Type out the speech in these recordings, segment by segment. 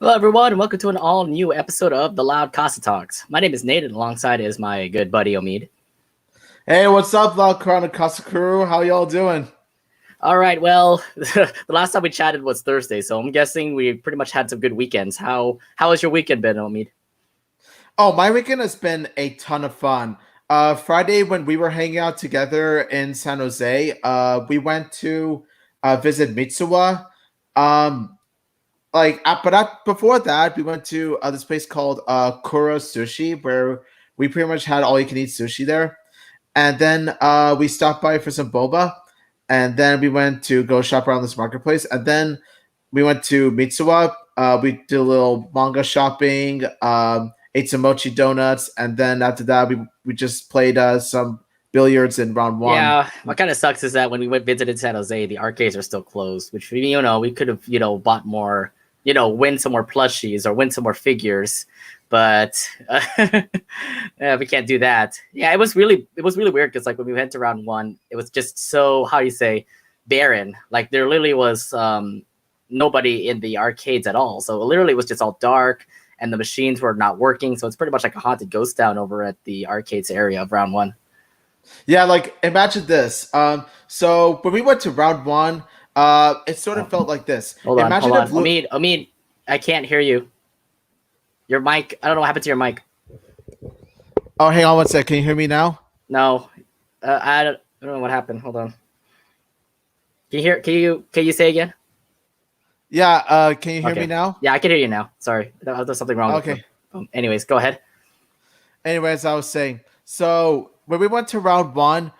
Hello, everyone, and welcome to an all-new episode of the LoudCasa Talks. My name is Nate, and alongside is my good buddy Omid. Hey, what's up, LoudCasa crew? How y'all doing? All right, well, the last time we chatted was Thursday, so I'm guessing we pretty much had some good weekends. How has your weekend been, Omid? Oh, my weekend has been a ton of fun. Friday when we were hanging out together in San Jose, we went to visit Mitsuwa. Um, before that, we went to this place called Kura Sushi, where we pretty much had all you can eat sushi there. And then we stopped by for some boba, and then we went to go shop around this marketplace, and then we went to Mitsuwa. We did a little manga shopping, ate some mochi donuts, and then after that, we just played some billiards in round one. Yeah, what kind of sucks is that when we went visited San Jose, the arcades are still closed, which we could have bought more, win some more plushies or win some more figures, but yeah, we can't do that. Yeah, it was really weird because like when we went to round one, it was just so barren. Like there literally was nobody in the arcades at all. So it literally was just all dark and the machines were not working. So it's pretty much like a haunted ghost town over at the arcades area of round one. Yeah, like imagine this. So when we went to round one, it sort of felt like this. Hold on. Omid, I can't hear you. Your mic, I don't know what happened to your mic. Oh, hang on one sec. Can you hear me now? No, I don't know what happened. Hold on. Can you say again? Yeah. Can you hear me now? Yeah, I can hear you now. Sorry, there's something wrong. Okay. Anyways, go ahead. Anyways, I was saying. So when we went to round one,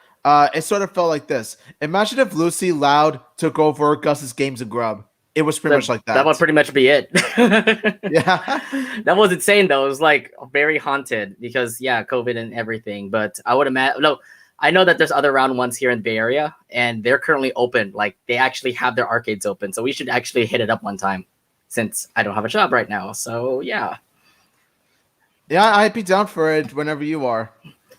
it sort of felt like this. Imagine if Leni Loud took over Gus's Games and Grub. It was pretty much like that. That would pretty much be it. Yeah. That was insane though. It was like very haunted because COVID and everything. But I would imagine I know that there's other round ones here in the Bay Area and they're currently open. Like they actually have their arcades open. So we should actually hit it up one time since I don't have a job right now. So yeah. Yeah, I'd be down for it whenever you are.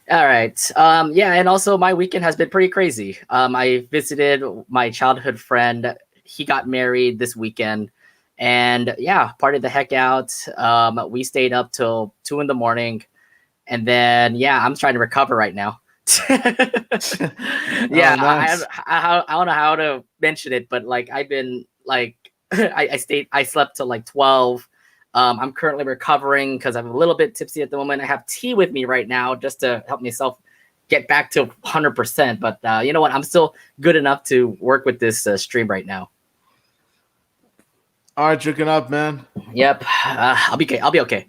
All right. And also my weekend has been pretty crazy. I visited my childhood friend. He got married this weekend and partied the heck out. We stayed up till 2 a.m. and then I'm trying to recover right now. Nice. I don't know how to mention it, but like I've been like I slept till like 12. I'm currently recovering because I'm a little bit tipsy at the moment. I have tea with me right now just to help myself get back to 100%. But you know what? I'm still good enough to work with this stream right now. All right, drinking up, man. Yep. I'll be okay.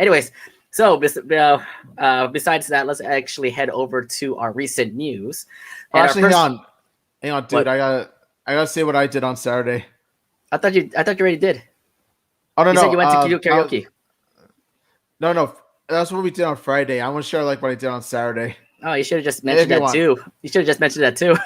Anyways, so besides that, let's actually head over to our recent news. Hang on, dude. What? I gotta say what I did on Saturday. I thought you already did. Oh no, you said you went to karaoke. No, that's what we did on Friday. I want to share like what I did on Saturday. Oh, you should have just mentioned that too. You should have just mentioned that too.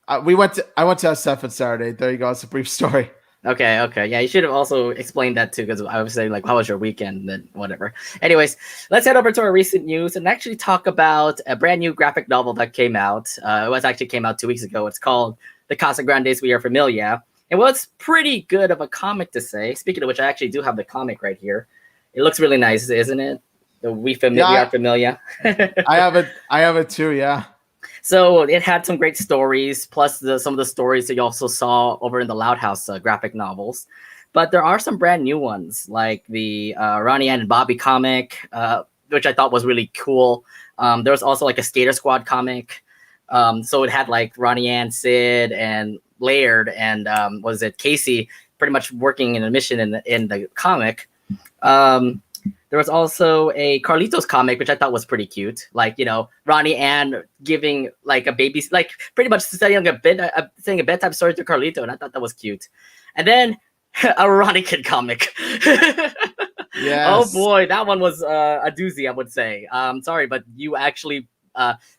I went to SF on Saturday. There you go. It's a brief story. Okay. Yeah, you should have also explained that too, because I was saying like, how was your weekend? Then whatever. Anyways, let's head over to our recent news and actually talk about a brand new graphic novel that came out. It came out 2 weeks ago. It's called The Casa Grandes We Are Familia. It was pretty good of a comic to say. Speaking of which, I actually do have the comic right here. It looks really nice, isn't it? We Are Familia. I have it too. Yeah. So it had some great stories, plus some of the stories that you also saw over in the Loud House graphic novels. But there are some brand new ones, like the Ronnie Ann and Bobby comic, which I thought was really cool. There was also like a Skater Squad comic. So it had like Ronnie Ann, Sid, and Laird, and Casey pretty much working in a mission in the comic. There was also a Carlitos comic, which I thought was pretty cute. Like, Ronnie Ann giving like a baby, like pretty much saying a bedtime story to Carlito. And I thought that was cute. And then a Ronnie Kid comic. Yes. Oh boy, that one was a doozy, I would say. Sorry, but you actually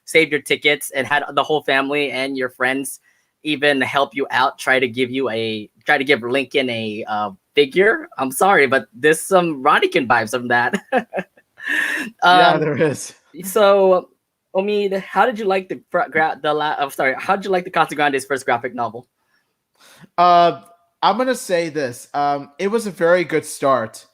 saved your tickets and had the whole family and your friends even help you out, try to give Lincoln a figure. I'm sorry, but there's some Rodican vibes from that. Yeah, there is. So, Omid, how did you like how did you like the Casa Grande's first graphic novel? I I'm gonna say this. It was a very good start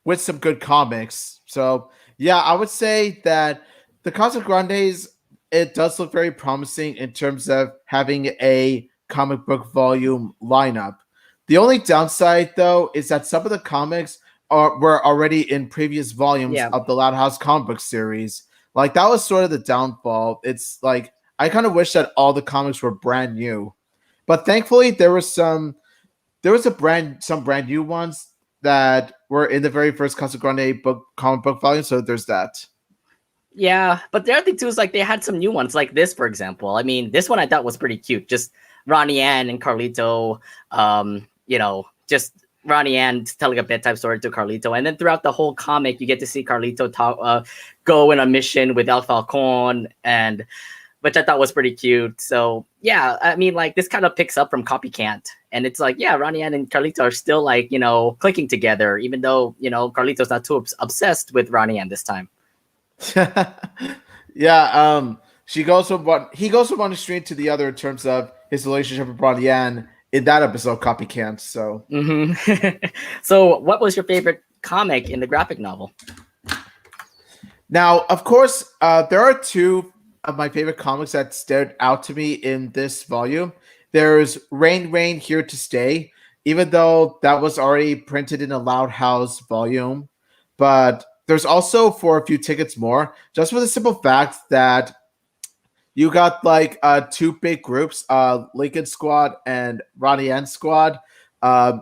with some good comics. So yeah, I would say that the Casa Grandes, it does look very promising in terms of having a comic book volume lineup. The only downside though is that some of the comics were already in previous volumes Yeah. of the Loud House comic book series. Like that was sort of the downfall. It's like I kind of wish that all the comics were brand new. But thankfully there was some brand new ones that were in the very first Casa Grande book comic book volume. So there's that. Yeah, but the other thing too is like they had some new ones, like this, for example. I mean, this one I thought was pretty cute. Just Ronnie Ann and Carlito, just Ronnie Ann telling a bedtime story to Carlito, and then throughout the whole comic, you get to see Carlito go on a mission with El Falcon, and which I thought was pretty cute. So yeah, I mean, like this kind of picks up from Copycat, and it's like, yeah, Ronnie Ann and Carlito are still like clicking together, even though Carlito's not too obsessed with Ronnie Ann this time. Yeah, she goes from one he goes from one extreme to the other in terms of his relationship with Ronnie Yan in that episode, Copycat. So So, what was your favorite comic in the graphic novel? now, of course, there are two of my favorite comics that stood out to me in this volume. There's Rain Rain Here to Stay, even though that was already printed in a Loud House volume. But there's also For a Few Tickets More, just for the simple fact that you got like two big groups, Lincoln Squad and Ronnie N Squad, uh,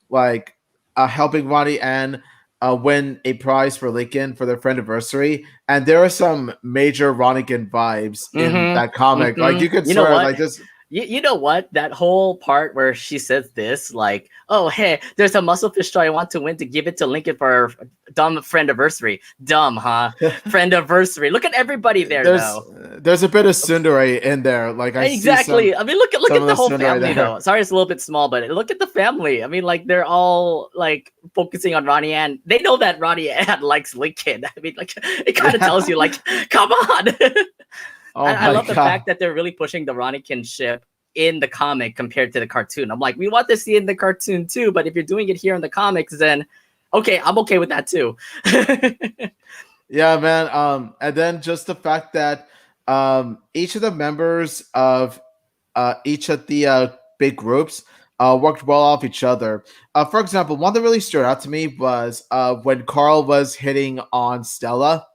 like helping Ronnie N win a prize for Lincoln for their friend anniversary. And there are some major Ronigan vibes in that comic. Like you could You know swear, what? like this. You know what? That whole part where she says this, like, "Oh, hey, there's a musclefish toy I want to win to give it to Lincoln for our dumb friend anniversary." Dumb, huh? Friend anniversary. Look at everybody there, though. There's a bit of tsundere in there. Like I Exactly. see some I mean, look some at of the the whole tsundere family, there. though. Sorry, it's a little bit small, but look at the family. I mean, like they're all like focusing on Ronnie Ann. They know that Ronnie Ann likes Lincoln. I mean, like it kind of tells you, like, come on. Oh I my love the god. fact that they're really pushing the Ronnie kinship in the comic compared to the cartoon. I'm like, we want to see it in the cartoon too, but if you're doing it here in the comics, then okay, I'm okay with that too. Yeah, man. And then just the fact that each of the members of each of the big groups worked well off each other. For example, one that really stood out to me was when Carl was hitting on Stella,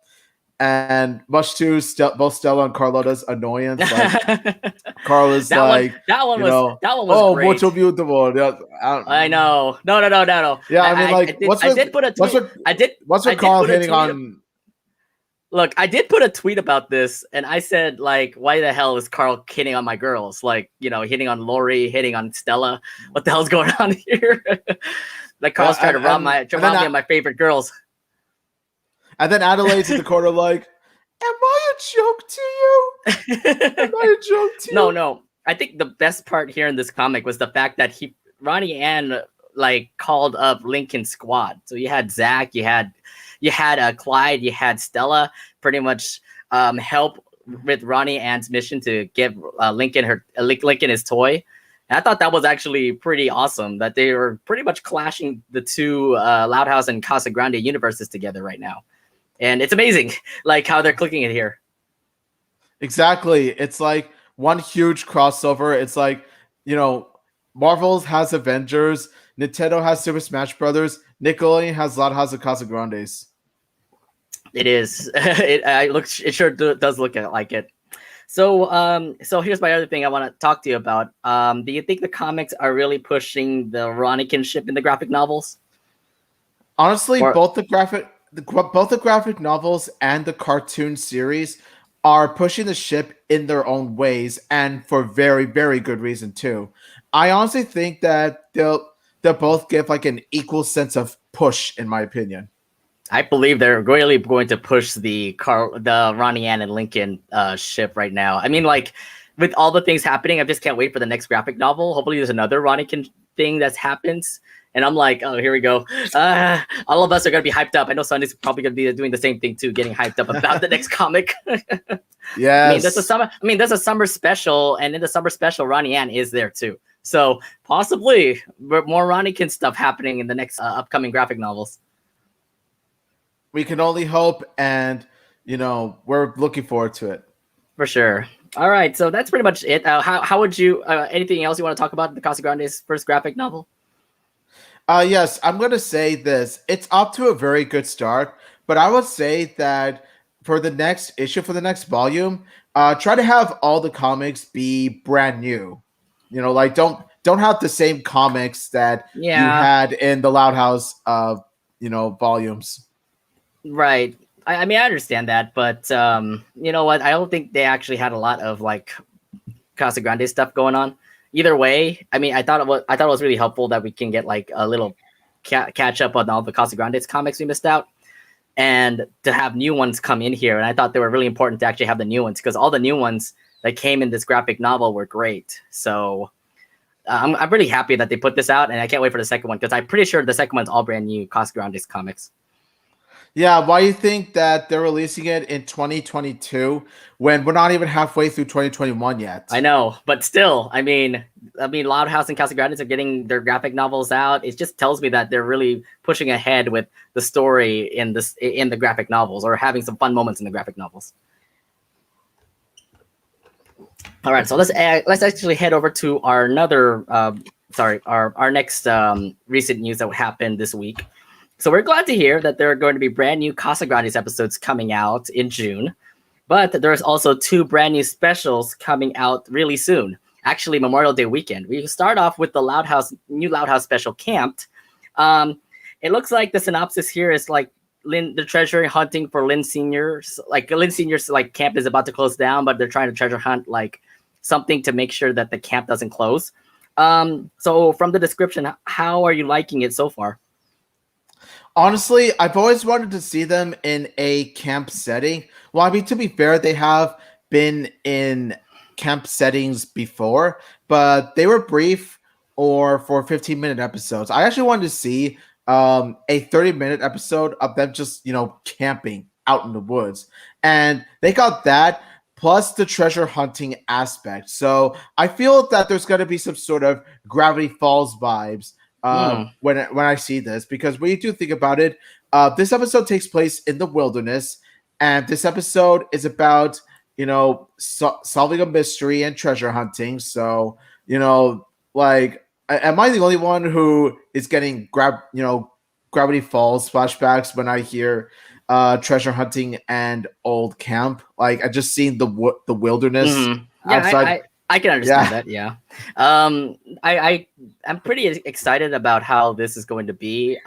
and much to both Stella and Carlotta's annoyance, like Carl is that one, like, that one was oh, great. mucho beautiful. Yeah, I know. No. yeah, I mean, like, I did put a tweet. what's I with did Carl put a hitting tweet. on? Look, I did put a tweet about this, and I said, like, why the hell is Carl hitting on my girls? Like, hitting on Lori, hitting on Stella. What the hell's going on here? Like, Carl's trying to rob me of my favorite girls. And then Adelaide's in the corner like, am I a joke to you? Am I a joke to you? No. I think the best part here in this comic was the fact that Ronnie Ann, like, called up Lincoln's squad. So you had Zach, you had Clyde, you had Stella pretty much help with Ronnie Ann's mission to give Lincoln his toy. And I thought that was actually pretty awesome that they were pretty much clashing the two Loud House and Casa Grande universes together right now. And it's amazing, like, how they're clicking it here. Exactly. It's like one huge crossover. It's like, Marvel has Avengers, Nintendo has Super Smash Brothers, Nickelodeon has Loud House of Casa Grandes. It is. It sure does look like it. So here's my other thing I want to talk to you about. Do you think the comics are really pushing the Ronnie kinship in the graphic novels? Honestly, both the graphic novels and the cartoon series are pushing the ship in their own ways, and for very, very good reason too. I honestly think that they'll both give like an equal sense of push, in my opinion. I believe they're really going to push the Ronnie Ann and Lincoln ship right now. I mean, like, with all the things happening, I just can't wait for the next graphic novel. Hopefully, there's another Ronnie thing that happens. And I'm like, oh, here we go. All of us are going to be hyped up. I know Sunny's probably going to be doing the same thing too, getting hyped up about the next comic. Yes. There's a summer special, and in the summer special, Ronnie Ann is there too. So possibly more Ronikin stuff happening in the next upcoming graphic novels. We can only hope, and we're looking forward to it. For sure. All right, so that's pretty much it. How would you? Anything else you want to talk about the Casagrande's first graphic novel? Yes, I'm going to say this. It's up to a very good start, but I would say that for the next issue, for the next volume, try to have all the comics be brand new. Like don't have the same comics that you Yeah, had in the Loud House, volumes. right. I mean, I understand that, but you know what? I don't think they actually had a lot of like Casagrande stuff going on. Either way, I mean, I thought it was really helpful that we can get like a little catch up on all the Casagrande's comics we missed out, and to have new ones come in here. And I thought they were really important to actually have the new ones because all the new ones that came in this graphic novel were great. So I'm really happy that they put this out, and I can't wait for the second one because I'm pretty sure the second one's all brand new Casagrande's comics. Yeah, why do you think that they're releasing it in 2022 when we're not even halfway through 2021 yet? I know, but still, Loud House and Casagrandes are getting their graphic novels out. It just tells me that they're really pushing ahead with the story in the graphic novels, or having some fun moments in the graphic novels. All right, so let's actually head over to our next recent news that happened this week. So we're glad to hear that there are going to be brand new Casagrandes episodes coming out in June. But there's also 2 brand new specials coming out really soon. Actually, Memorial Day weekend. We start off with the new Loud House special, Camped. It looks like the synopsis here is like the treasure hunting for Lin Senior's. Like Lin Senior's camp is about to close down, but they're trying to treasure hunt like something to make sure that the camp doesn't close. So from the description, how are you liking it so far? Honestly, I've always wanted to see them in a camp setting. Well, I mean, to be fair, they have been in camp settings before, but they were brief or for 15-minute episodes. I actually wanted to see a 30-minute episode of them just, camping out in the woods. And they got that plus the treasure hunting aspect. So I feel that there's going to be some sort of Gravity Falls vibes when I see this, because when you do think about it, this episode takes place in the wilderness, and this episode is about solving a mystery and treasure hunting. So like, am I the only one who is getting Gravity Falls flashbacks when I hear treasure hunting and old camp? Like, I just seen the wilderness outside. I can understand that. Yeah. I'm pretty excited about how this is going to be.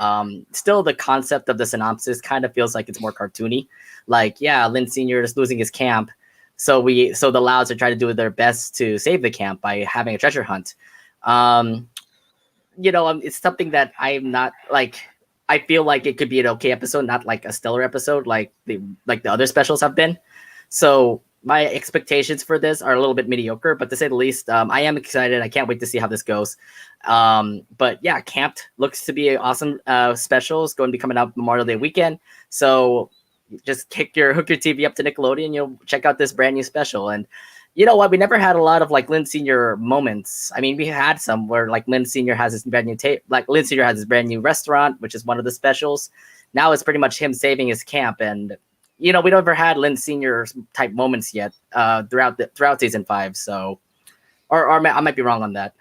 Still, the concept of the synopsis kind of feels like it's more cartoony. Like, yeah, Lin Senior is losing his camp, so the Louds are trying to do their best to save the camp by having a treasure hunt. It's something that I'm not like. I feel like it could be an okay episode, not like a stellar episode like the other specials have been. So my expectations for this are a little bit mediocre, but to say the least, I am excited. I can't wait to see how this goes. But yeah, Camped looks to be an awesome special. It's going to be coming out Memorial Day weekend. So just hook your TV up to Nickelodeon. You'll check out this brand new special. And you know what? We never had a lot of like Lin Senior moments. I mean, we had some where like Lin Senior has his brand new Lin Senior has his brand new restaurant, which is one of the specials. Now it's pretty much him saving his camp, and we never had Lin Senior type moments yet throughout season 5. So, or I might be wrong on that.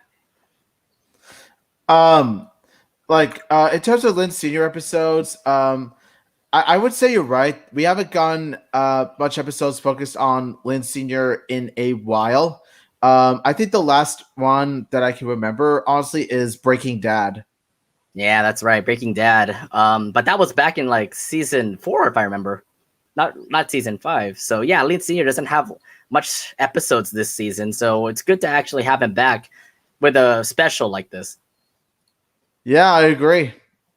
In terms of Lin Senior episodes, I would say you're right. We haven't gotten much episodes focused on Lin Senior in a while. I think the last one that I can remember, honestly, is Breaking Dad. Yeah, that's right, Breaking Dad. But that was back in like season 4, if I remember. Not season 5. So yeah, Lin Senior doesn't have much episodes this season, so it's good to actually have him back with a special like this. Yeah, I agree.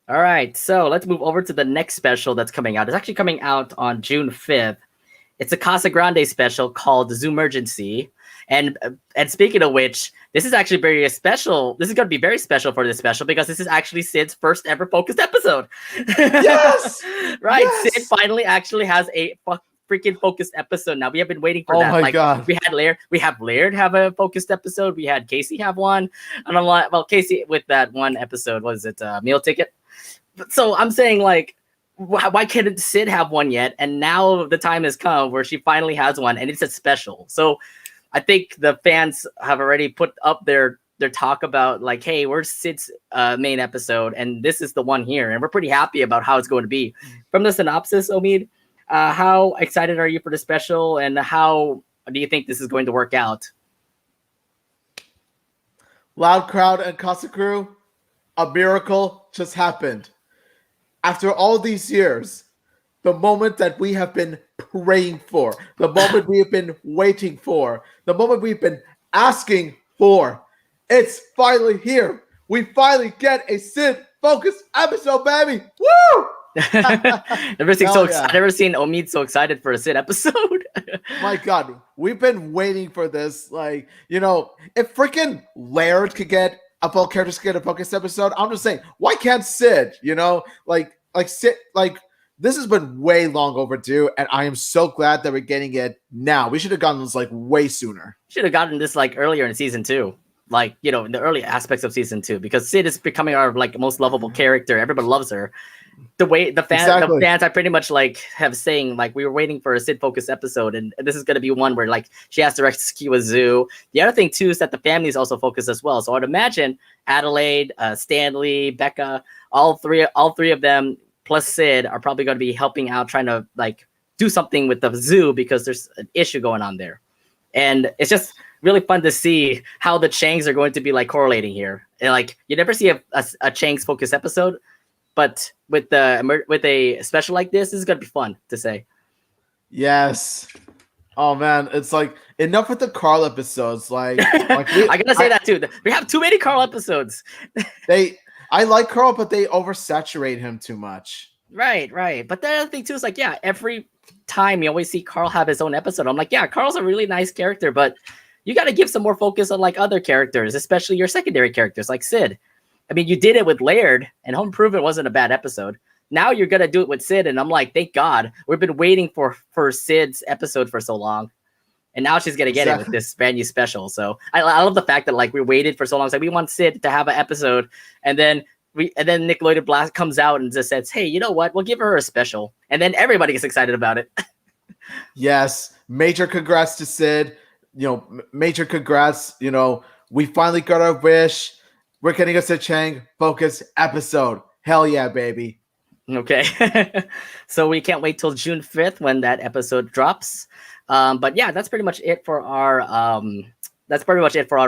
All right, so let's move over to the next special that's coming out. It's actually coming out on June 5th. It's a Casagrande special called Zoomergency. And speaking of which, this is actually very special. This is going to be very special for this special because this is actually Sid's first ever focused episode. Yes! Right. Yes! Sid finally actually has a freaking focused episode now. We have been waiting for Oh that. my Like god. we have Laird have a focused episode. We had Casey have one, and I'm like, well, Casey with that one episode, was it Meal Ticket? So I'm saying like, why can't Sid have one yet? And now the time has come where she finally has one, and it's a special. So I think the fans have already put up their talk about like, hey, where's Sid's main episode, and this is the one here, and we're pretty happy about how it's going to be. From the synopsis, Omid, how excited are you for the special, and how do you think this is going to work out? Loud Crowd and Casa Crew, a miracle just happened. After all these years, the moment that we have been praying for, the moment we have been waiting for, the moment we've been asking for, it's finally here. We finally get a Sid focused episode, baby. Woo! Never seen I've never seen Omid so excited for a Sid episode. My God, we've been waiting for this. Like, if freaking Laird could get both characters could get a focused episode, I'm just saying, why can't Sid? Like Sid, like this has been way long overdue, and I am so glad that we're getting it now. We should have gotten this like way sooner. Should have gotten this like earlier in season 2. Like, in the early aspects of season 2, because Sid is becoming our like most lovable character. Everybody loves her. The way the fans I pretty much like have saying like we were waiting for a Sid focused episode, and this is going to be one where like she has to rescue a zoo. The other thing too is that the family is also focused as well. So I'd imagine Adelaide, Stanley, Becca, all three of them plus Sid are probably going to be helping out, trying to like do something with the zoo because there's an issue going on there, and it's just really fun to see how the Changs are going to be like correlating here. And like you never see a Changs focused episode. But with a special like this is gonna be fun to say. Yes. Oh man, it's like enough with the Carl episodes. Like I gotta say that too. We have too many Carl episodes. I like Carl, but they oversaturate him too much. Right. But the other thing too is like, yeah, every time you always see Carl have his own episode, I'm like, yeah, Carl's a really nice character, but you got to give some more focus on like other characters, especially your secondary characters like Sid. I mean, you did it with Laird, and Home Improvement wasn't a bad episode. Now you're gonna do it with Sid, and I'm like, thank God. We've been waiting for Sid's episode for so long, and now she's gonna get it with this brand new special. So I love the fact that like we waited for so long. It's like we want Sid to have an episode, and then Nickelodeon Blast comes out and just says, hey, you know what? We'll give her a special, and then everybody gets excited about it. Yes, major congrats to Sid. Major congrats. We finally got our wish. We're getting a Sid Chang focus episode. Hell yeah, baby. Okay. So we can't wait till June 5th when that episode drops. But yeah, that's pretty much it for our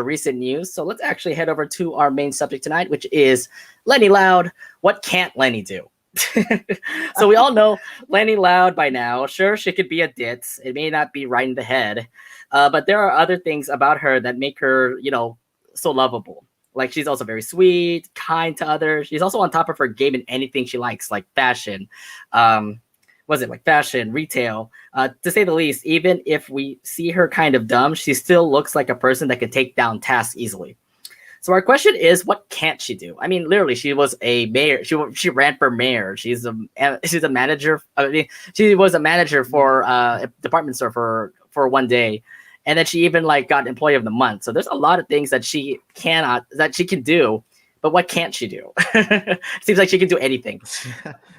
recent news. So let's actually head over to our main subject tonight, which is Leni Loud. What can't Leni do? So we all know Leni Loud by now. Sure, she could be a ditz. It may not be right in the head. But there are other things about her that make her, so lovable. Like she's also very sweet, kind to others. She's also on top of her game in anything she likes, like fashion. Fashion, retail, to say the least. Even if we see her kind of dumb, she still looks like a person that can take down tasks easily. So our question is, what can't she do? I mean, literally, she was a mayor. She ran for mayor. She's a manager. She was a manager for a department store for one day. And then she even like got employee of the month. So there's a lot of things that she can do, but what can't she do? Seems like she can do anything.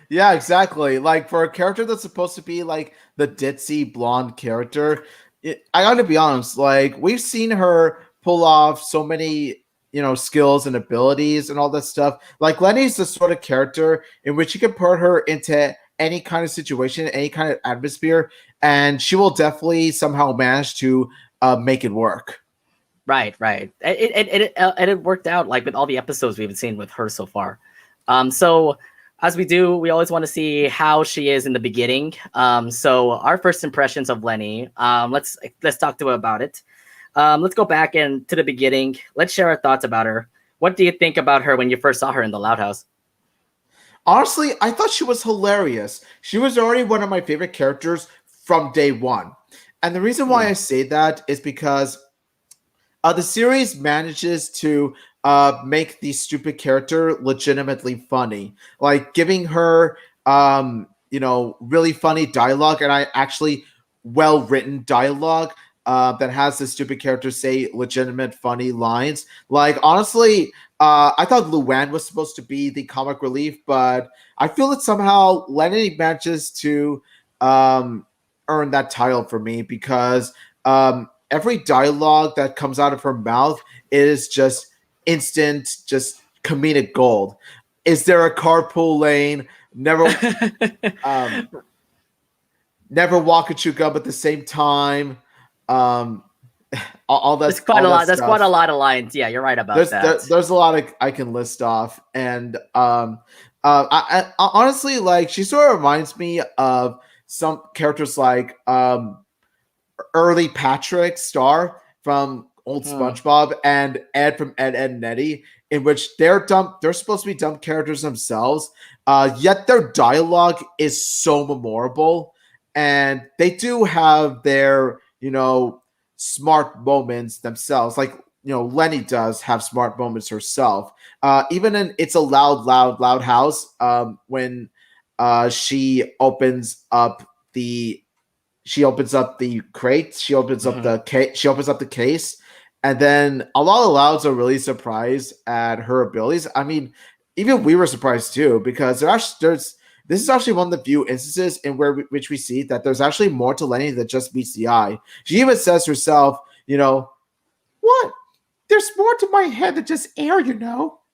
Yeah, exactly. Like for a character that's supposed to be like the ditzy blonde character, I gotta be honest. Like we've seen her pull off so many, skills and abilities and all that stuff. Like Leni's the sort of character in which you can put her into any kind of situation, any kind of atmosphere, and she will definitely somehow manage to make it work. Right. It worked out like with all the episodes we've seen with her so far. So as we do, we always want to see how she is in the beginning. So our first impressions of Leni, let's talk to her about it. Let's go back to the beginning. Let's share our thoughts about her. What do you think about her when you first saw her in the Loud House? Honestly, I thought she was hilarious. She was already one of my favorite characters from day one. And the reason why I say that is because the series manages to make the stupid character legitimately funny, like giving her, really funny dialogue. And I actually well written dialogue that has the stupid characters say legitimate funny lines. Like honestly, I thought Luann was supposed to be the comic relief, but I feel that somehow Lenny manages to earn that title for me because every dialogue that comes out of her mouth is just instant, just comedic gold. Is there a carpool lane? Never, um, never walk and chew gum at the same time. Um, That's quite all a that lot. That's quite a stuff. lot of lines. Yeah, you're right about that. There's a lot of I can list off, and I honestly like she sort of reminds me of some characters like early Patrick Star from old Hmm. SpongeBob and Ed from Ed, Ed and Eddie, in which they're dumb. They're supposed to be dumb characters themselves, yet their dialogue is so memorable, and they do have their smart moments themselves. Like Lenny does have smart moments herself. Even in It's a Loud House, when she opens up the crate, Hmm. she opens up the case, and then a lot of Louds are really surprised at her abilities. I mean, even we were surprised too because there's this is actually one of the few instances in which we see that there's actually more to Lenny than just meets the eye. She even says herself, what? There's more to my head than just air.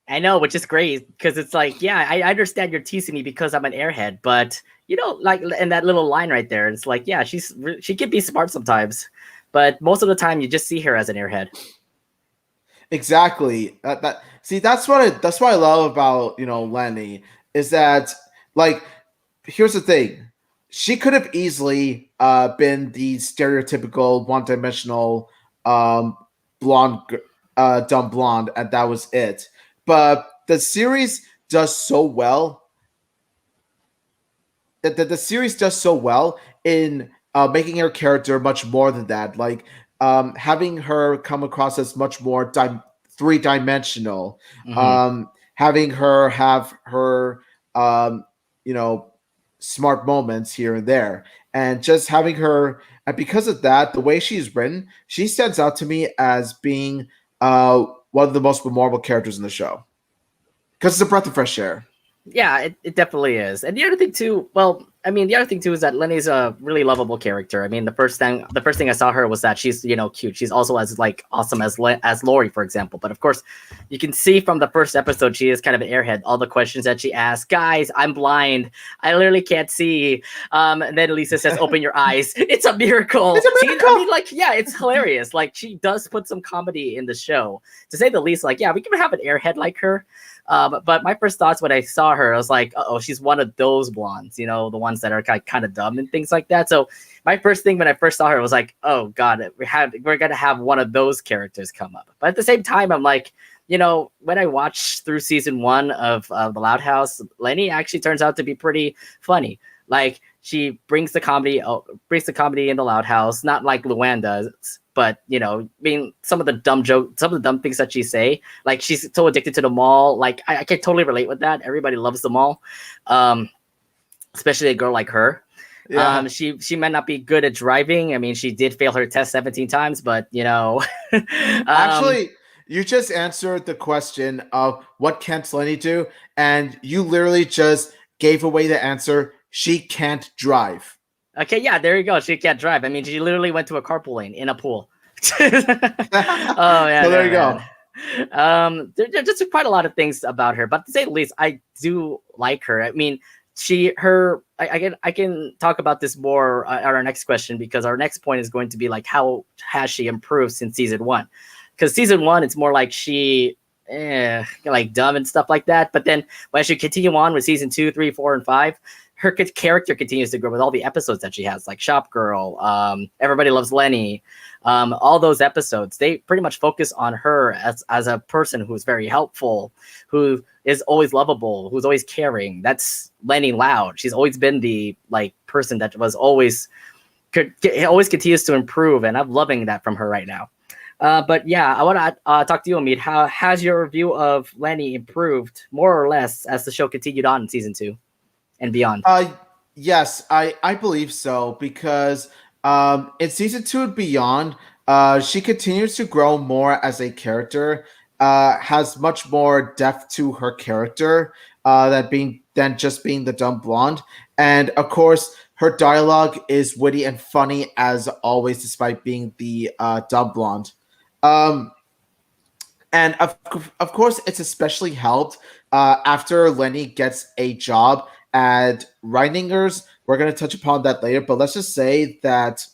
I know, which is great because it's like, yeah, I understand you're teasing me because I'm an airhead, but like in that little line right there, it's like, yeah, she can be smart sometimes, but most of the time you just see her as an airhead. Exactly. That see that's what I love about Lenny is that like here's the thing. She could have easily been the stereotypical one-dimensional um, blonde, dumb blonde, and that was it. But the series does so well the series does so well in making her character much more than that. Like having her come across as much more three-dimensional, Hmm. having her have her um, you know smart moments here and there, and just having her. And because of that, the way she's written, she stands out to me as being one of the most memorable characters in the show because it's a breath of fresh air. Yeah, it definitely is. And the other thing too, well, I mean, the other thing too is that Lenny's a really lovable character. I mean, the first thing I saw her was that she's cute. She's also as like awesome as Lori, for example. But of course, you can see from the first episode she is kind of an airhead. All the questions that she asks, guys, I'm blind, I literally can't see. And then Lisa says, "Open your eyes, it's a miracle." It's a See, I mean, miracle. like, yeah, it's hilarious. Like, she does put some comedy in the show, to say the least. Like, yeah, we can have an airhead like her. But my first thoughts when I saw her, I was like, oh, she's one of those blondes, the ones that are kind of dumb and things like that. So my first thing when I first saw her was like, oh God, we're gonna have one of those characters come up. But at the same time, I'm like, when I watched through season one of the Loud House, Lenny actually turns out to be pretty funny. Like, she brings the comedy in the Loud House, not like Luann does, but I mean, some of the dumb things that she say, like she's so addicted to the mall. Like, I can totally relate with that. Everybody loves the mall, um, especially a girl like her. Yeah. She might not be good at driving. I mean, she did fail her test 17 times, but um, Actually, you just answered the question of what can't Lenny do, and you literally just gave away the answer. She can't drive. okay, yeah, there you go. She can't drive. I mean, she literally went to a carpool lane in a pool. Oh So man, there oh you man. go. There's just quite a lot of things about her, but to say the least, I do like her. I mean, I can talk about this more at our next question, because our next point is going to be like, how has she improved since season one? Because season one, it's more like she, like dumb and stuff like that. But then as she continue on with season two, three, four, and five, her character continues to grow with all the episodes that she has, like Shop Girl, Everybody Loves Lenny, all those episodes. They pretty much focus on her as a person who's very helpful, who is always lovable, who's always caring. That's Leni Loud. She's always been the like person that was always continues to improve, and I'm loving that from her right now. But yeah, I want to talk to you, Amit. How has your review of Lenny improved, more or less, as the show continued on in season two and beyond? Uh, yes, I believe so because In season two and beyond, she continues to grow more as a character. Has much more depth to her character than just being the dumb blonde. And of course, her dialogue is witty and funny as always, despite being the dumb blonde. Um, and of course, it's especially helped after Lenny gets a job at Reininger's. We're going to touch upon that later, but let's just say that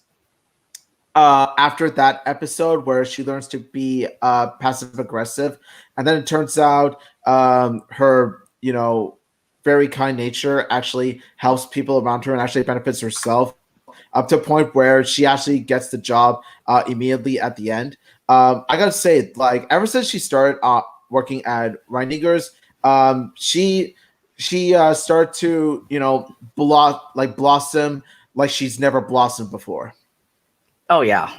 after that episode where she learns to be passive aggressive, and then it turns out her, very kind nature actually helps people around her and actually benefits herself up to a point where she actually gets the job immediately at the end. I gotta say, like ever since she started working at Reininger's, she started to blossom like she's never blossomed before. Oh yeah,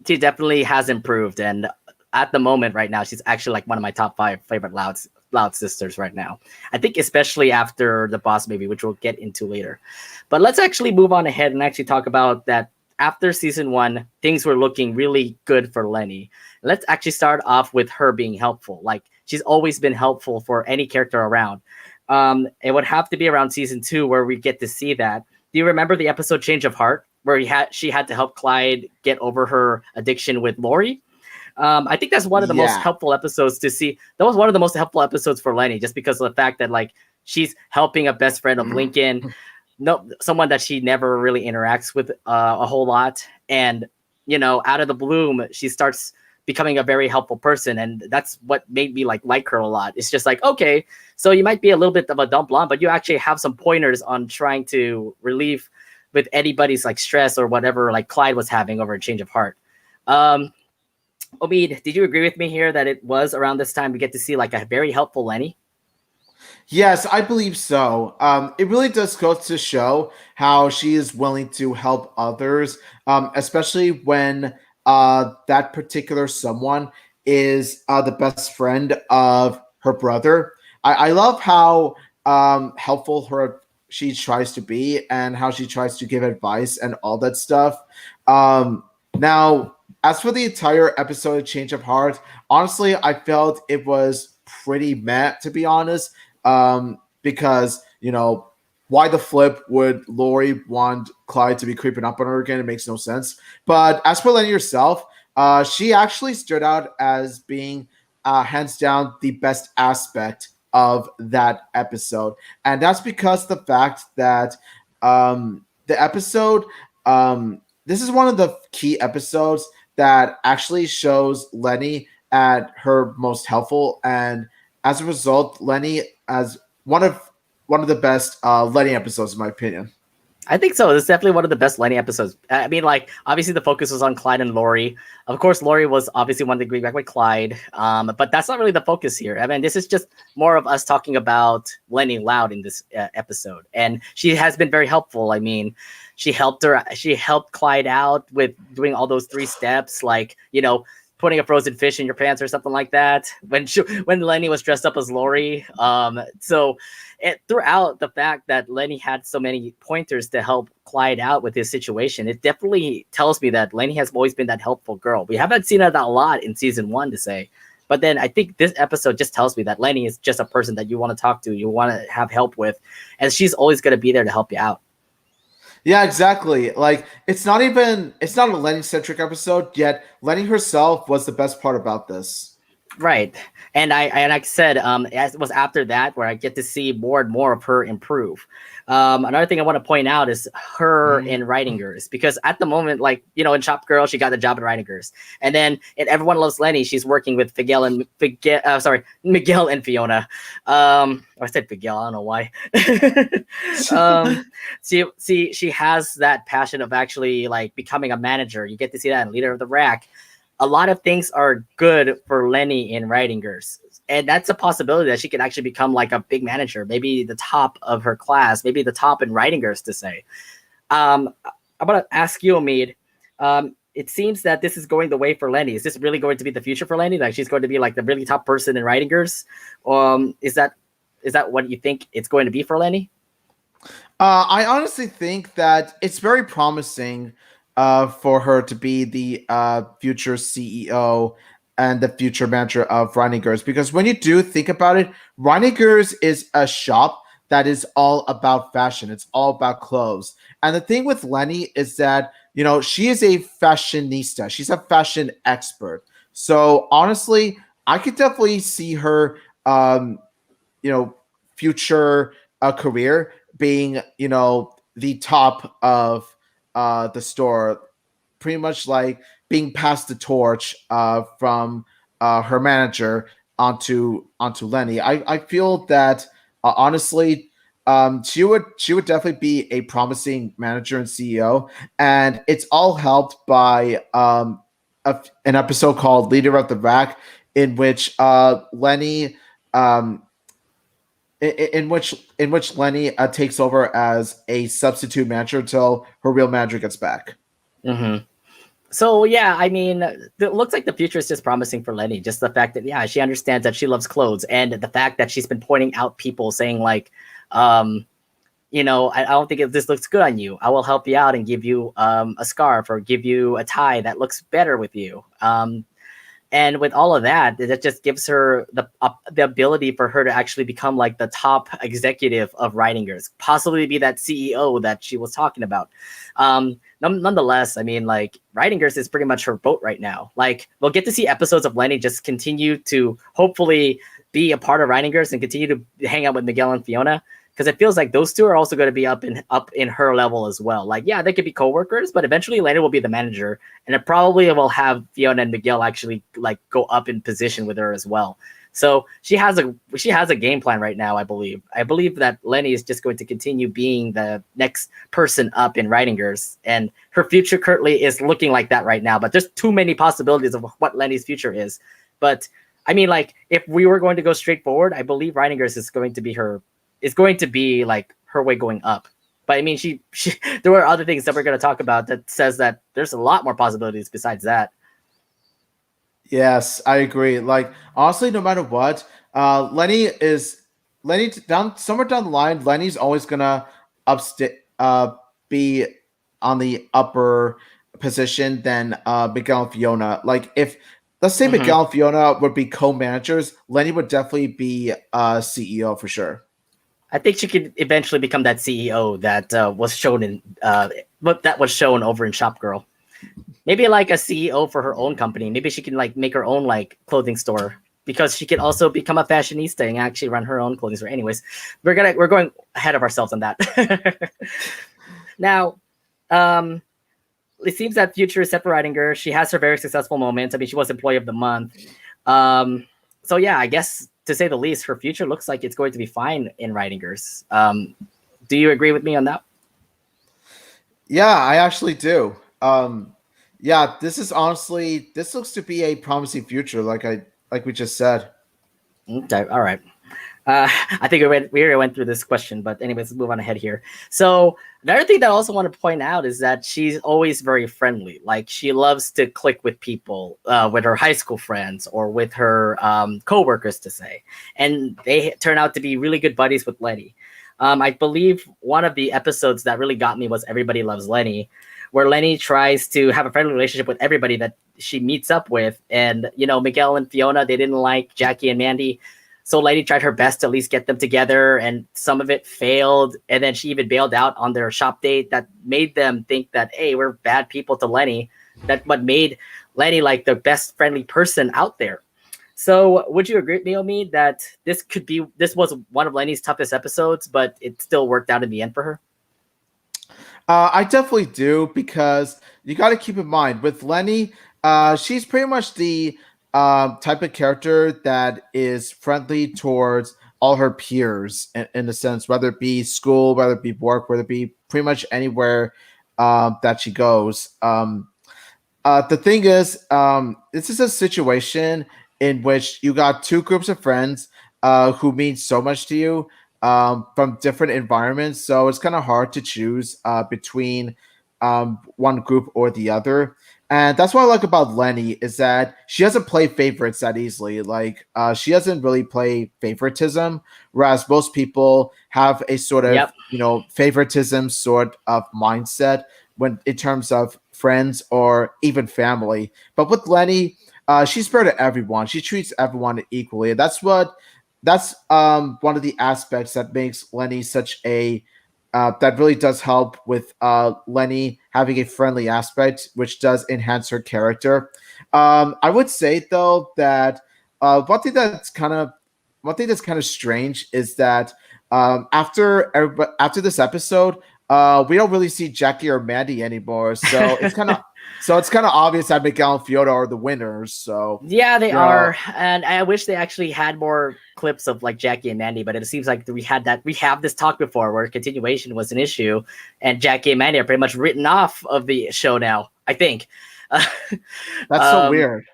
she definitely has improved, and at the moment right now, she's actually like one of my top 5 favorite Loud sisters right now. I think especially after the boss baby, which we'll get into later. But let's actually move on ahead and actually talk about that. After season 1, things were looking really good for Leni. Let's actually start off with her being helpful. Like she's always been helpful for any character around. It would have to be around season 2 where we get to see that. Do you remember the episode Change of Heart, where she had to help Clyde get over her addiction with Lori? I think that's one of the most helpful episodes to see. That was one of the most helpful episodes for Leni, just because of the fact that like she's helping a best friend of Lincoln, someone that she never really interacts with a whole lot, and out of the bloom, she starts becoming a very helpful person, and that's what made me like her a lot. It's just like, okay, so you might be a little bit of a dumb blonde, but you actually have some pointers on trying to relieve with anybody's like stress or whatever like Clyde was having over a Change of Heart. Omid, did you agree with me here that it was around this time we get to see like a very helpful Leni? Yes, I believe so. It really does go to show how she is willing to help others, especially when that particular someone is the best friend of her brother. I love how helpful she tries to be and how she tries to give advice and all that stuff. Now, as for the entire episode of Change of Heart, honestly, I felt it was pretty meh, to be honest. Because why the flip would Lori want Clyde to be creeping up on her again? It makes no sense. But as for Leni herself, she actually stood out as being hands down the best aspect of that episode, and that's because the fact that the episode this is one of the key episodes that actually shows Leni at her most helpful, and as a result, Leni as one of the best Leni episodes, in my opinion. I think so. It's definitely one of the best Leni episodes. I mean, like, obviously the focus was on Clyde and Lori. Of course, Lori was obviously one to agree back with Clyde. But that's not really the focus here. I mean, this is just more of us talking about Leni Loud in this episode. And she has been very helpful. I mean, she helped Clyde out with doing all those 3 steps, like, putting a frozen fish in your pants or something like that when Leni was dressed up as Lori. So throughout the fact that Leni had so many pointers to help Clyde out with his situation, it definitely tells me that Leni has always been that helpful girl. We haven't seen her that a lot in season 1 to say, but then I think this episode just tells me that Leni is just a person that you want to talk to, you want to have help with, and she's always going to be there to help you out. Yeah, exactly. Like it's not a Leni centric episode, yet Leni herself was the best part about this. Right. And I said, it was after that where I get to see more and more of her improve. Another thing I want to point out is her in Writingers, because at the moment, like, in Shop Girl, she got the job at Writingers. And then in Everyone Loves Leni, she's working with Miguel and Fiona. I said Miguel, I don't know why. She has that passion of actually like becoming a manager. You get to see that in Leader of the Rack. A lot of things are good for Leni in Writingers. And that's a possibility that she could actually become like a big manager, maybe the top of her class, maybe the top in Writingers to say. I'm going to ask you, Omid. It seems that this is going the way for Leni. Is this really going to be the future for Leni? Like she's going to be like the really top person in Writingers? Is that what you think it's going to be for Leni? I honestly think that it's very promising for her to be the future CEO and the future manager of Reinigers, because when you do think about it, Reinigers is a shop that is all about fashion. It's all about clothes. And the thing with Lenny is that, she is a fashionista. She's a fashion expert. So honestly, I could definitely see her you know future career being the top of the store, pretty much like being passed the torch from her manager onto Lenny. I feel that honestly, she would definitely be a promising manager and CEO, and it's all helped by an episode called Leader of the Rack, in which Lenny um, in which Lenny takes over as a substitute manager until her real manager gets back. Hmm. So yeah, I mean, it looks like the future is just promising for Lenny. Just the fact that yeah, she understands that she loves clothes, and the fact that she's been pointing out people saying like, um, I don't think this looks good on you. I will help you out and give you a scarf or give you a tie that looks better with you. And with all of that, that just gives her the ability for her to actually become like the top executive of Writingers, possibly be that CEO that she was talking about. Nonetheless, I mean, like Writingers is pretty much her boat right now. Like we'll get to see episodes of Lenny just continue to hopefully be a part of Writingers and continue to hang out with Miguel and Fiona, because it feels like those two are also going to be up in her level as well. Like, yeah, they could be coworkers, but eventually Lena will be the manager, and it probably will have Fiona and Miguel actually like go up in position with her as well. So she has a game plan right now. I believe. I believe that Lenny is just going to continue being the next person up in Writingers, and her future currently is looking like that right now. But there's too many possibilities of what Lenny's future is. But I mean, like, if we were going to go straight forward, I believe Writingers is going to be like her way going up. But I mean, she there were other things that we're going to talk about that says that there's a lot more possibilities besides that. Yes, I agree. Like honestly, no matter what, Lenny down somewhere down the line. Lenny's always gonna upsta be on the upper position than Miguel and Fiona. Like if let's say Hmm. Miguel and Fiona would be co-managers, Lenny would definitely be CEO for sure. I think she could eventually become that CEO that that was shown over in Shop Girl. Maybe like a CEO for her own company. Maybe she can like make her own like clothing store, because she can also become a fashionista and actually run her own clothing store. Anyways, we're going ahead of ourselves on that. Now, um, it seems that Future is separating her. She has her very successful moments. I mean, she was Employee of the Month. Um, so yeah, I guess to say the least, her future looks like it's going to be fine in Writingers. Do you agree with me on that? Yeah, I actually do. Yeah, this looks to be a promising future, like we just said. Okay, all right. I think we already went through this question, but anyways, let's move on ahead here. So another thing that I also want to point out is that she's always very friendly. Like she loves to click with people, with her high school friends or with her coworkers, to say, and they turn out to be really good buddies with Lenny. I believe one of the episodes that really got me was Everybody Loves Lenny, where Lenny tries to have a friendly relationship with everybody that she meets up with, and Miguel and Fiona, they didn't like Jackie and Mandy, so Lady tried her best to at least get them together, and some of it failed. And then she even bailed out on their shop date that made them think that, hey, we're bad people to Lenny. That what made Lenny like the best friendly person out there. So would you agree with me, Omi, that this was one of Lenny's toughest episodes, but it still worked out in the end for her? I definitely do, because you got to keep in mind with Lenny, she's pretty much the type of character that is friendly towards all her peers in a sense, whether it be school, whether it be work, whether it be pretty much anywhere that she goes. The thing is, this is a situation in which you got two groups of friends who mean so much to you from different environments. So it's kind of hard to choose between one group or the other. And that's what I like about Leni is that she doesn't play favorites that easily. Like she doesn't really play favoritism, whereas most people have a sort of Yep. favoritism sort of mindset when in terms of friends or even family. But with Leni, she's fair to everyone. She treats everyone equally. That's one of the aspects that makes Leni such a that really does help with Leni having a friendly aspect, which does enhance her character. I would say though that one thing that's kind of strange is that after this episode, we don't really see Jackie or Mandy anymore. So it's kind of obvious that Miguel and Fiona are the winners. So Yeah, they you know, are, and I wish they actually had more clips of like Jackie and Mandy. But it seems like we have this talk before where continuation was an issue, and Jackie and Mandy are pretty much written off of the show now. I think. that's so um, weird.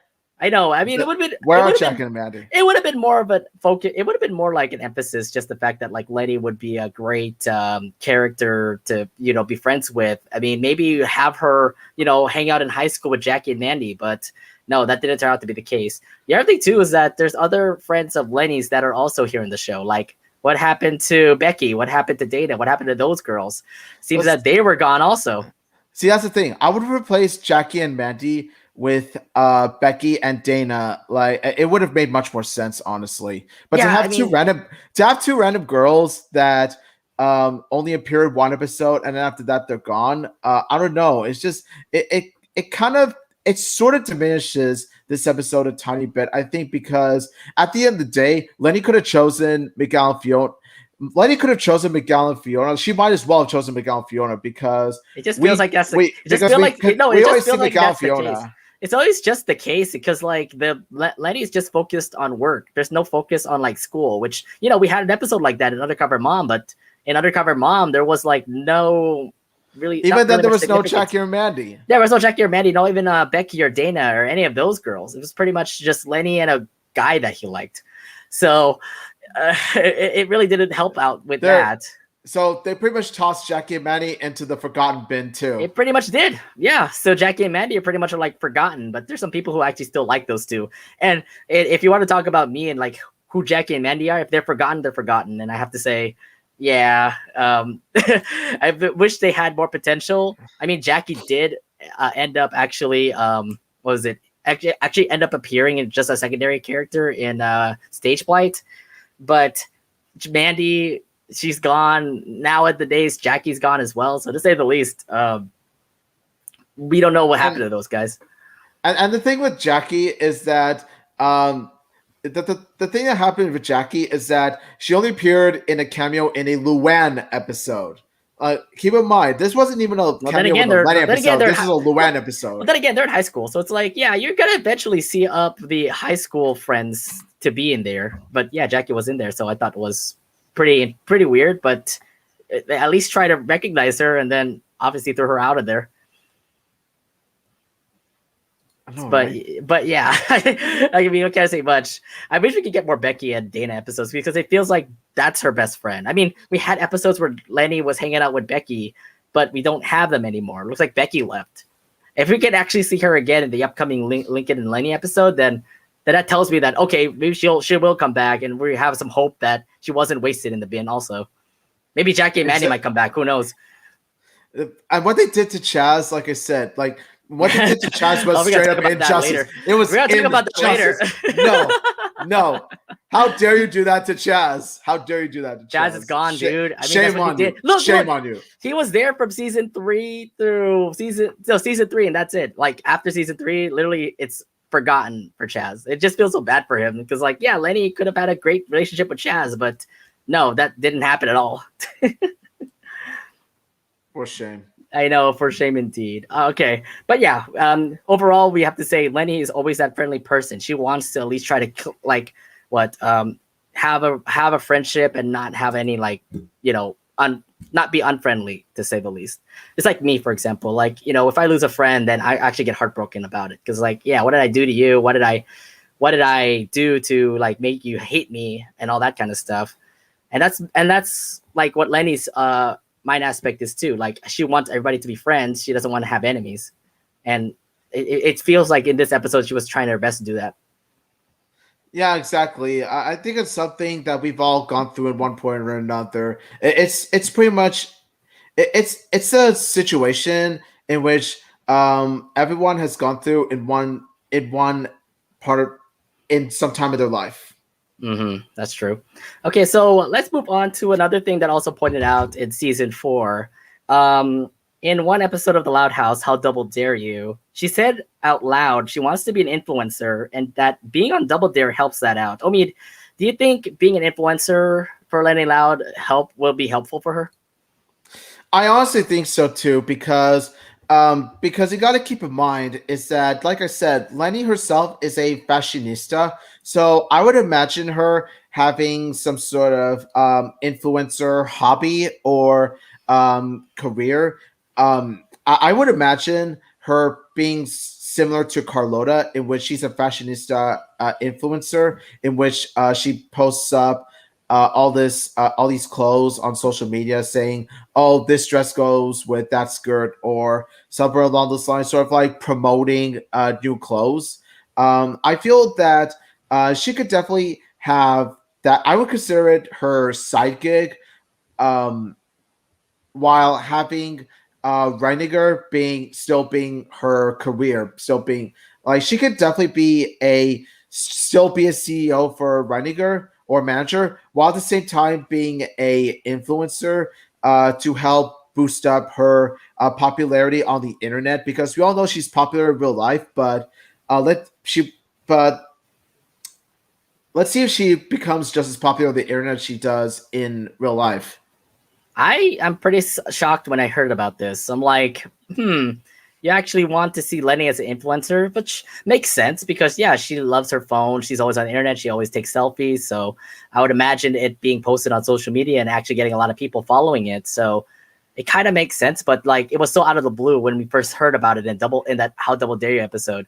I know. I mean, it would have been. Where It are would have Jackie been. and Mandy? It would have been more of a focus. It would have been more like an emphasis, just the fact that like Letty would be a great character to be friends with. I mean, maybe you have her hang out in high school with Jackie and Mandy, but no, that didn't turn out to be the case. The other thing too is that there's other friends of Lenny's that are also here in the show. Like, what happened to Becky? What happened to Dana? What happened to those girls? Seems that they were gone also. See, that's the thing. I would replace Jackie and Mandy with Becky and Dana. Like it would have made much more sense, honestly. But Yeah, I mean, to have two random girls that only appeared one episode and then after that they're gone. I don't know. It's just it kind of it sort of diminishes this episode a tiny bit. I think because at the end of the day, Lenny could have chosen Miguel and Fiona. Leni could have chosen Miguel and Fiona. She might as well have chosen Miguel and Fiona because it just feels like that's the. It just because feels like no. It we just always see feels like Miguel and that's the case. Fiona. It's always just the case because like Lenny's just focused on work. There's no focus on like school, which we had an episode like that in Undercover Mom, but in Undercover Mom there was like no really. Even then, really there was no Jackie or Mandy. There was no Jackie or Mandy, not even Becky or Dana or any of those girls. It was pretty much just Lenny and a guy that he liked. So it really didn't help out with that. So they pretty much tossed Jackie and Mandy into the forgotten bin too. It pretty much did. Yeah. So Jackie and Mandy are pretty much like forgotten, but there's some people who actually still like those two. And if you want to talk about me and like who Jackie and Mandy are, if they're forgotten, they're forgotten. And I have to say, yeah, I wish they had more potential. I mean, Jackie did end up actually, what was it? Actually end up appearing in just a secondary character in Stage Blight. But Mandy, she's gone now. At the days, Jackie's gone as well. So to say the least, we don't know what happened to those guys. And the thing with Jackie is that the thing that happened with Jackie is that she only appeared in a cameo in a Luann episode. Keep in mind, this wasn't even a cameo in a Luann episode. This is a Luann episode. But then again, they're in high school, so it's like, yeah, you're gonna eventually see up the high school friends to be in there. But yeah, Jackie was in there, so I thought it was pretty weird. But at least try to recognize her, and then obviously throw her out of there. But yeah, I mean, I can't say much. I wish we could get more Becky and Dana episodes because it feels like that's her best friend. I mean, we had episodes where Lenny was hanging out with Becky, but we don't have them anymore. It looks like Becky left. If we could actually see her again in the upcoming Lincoln and Lenny episode, then that tells me that okay, maybe she will come back, and we have some hope that she wasn't wasted in the bin. Also, maybe Jackie and Mandy might come back. Who knows? And what they did to Chaz, like I said, like. What they did to Chaz was straight up injustice. It was. We're gonna talk about that later. No. How dare you do that to Chaz? How dare you do that to Chaz? Chaz is gone, dude. I mean, shame on you. Shame on you. He was there from season 3 through season 3, and that's it. Like after season 3, literally, it's forgotten for Chaz. It just feels so bad for him because, like, yeah, Lenny could have had a great relationship with Chaz, but no, that didn't happen at all. For shame. I know, for shame indeed. Okay, but yeah, overall, we have to say Lenny is always that friendly person. She wants to at least try to have a friendship and not have any not be unfriendly, to say the least. It's like me, for example. Like if I lose a friend, then I actually get heartbroken about it because like, yeah, what did I do to you? What did I do to like make you hate me and all that kind of stuff? And that's like what Lenny's mine aspect is too. Like she wants everybody to be friends. She doesn't want to have enemies, and it feels like in this episode she was trying her best to do that. Yeah, exactly. I think it's something that we've all gone through at one point or another. It's pretty much it's a situation in which everyone has gone through in one part of in some time of their life. That's true. Okay, so let's move on to another thing that also pointed out in season four. Um, in one episode of The Loud House, How Double Dare You? She said out loud she wants to be an influencer, and that being on Double Dare helps that out. I mean, do you think being an influencer for Leni Loud will be helpful for her? I honestly think so too, because you got to keep in mind is that, like I said, Lenny herself is a fashionista, so I would imagine her having some sort of influencer hobby or career. I would imagine her being similar to Carlota, in which she's a fashionista influencer, in which she posts up all these clothes on social media saying, oh, this dress goes with that skirt, or somewhere along those lines, sort of like promoting new clothes. I feel that she could definitely have that. I would consider it her side gig, um, while having Reiniger being her career, still being like she could definitely be a CEO for Reiniger or manager, while at the same time being a influencer to help boost up her popularity on the internet, because we all know she's popular in real life, but let she but let's see if she becomes just as popular on the internet as she does in real life. I am pretty shocked when I heard about this. I'm like, you actually want to see Lenny as an influencer, which makes sense because yeah, she loves her phone. She's always on the internet. She always takes selfies. So I would imagine it being posted on social media and actually getting a lot of people following it. So it kind of makes sense. But like, it was so out of the blue when we first heard about it in that How Double Dare You episode.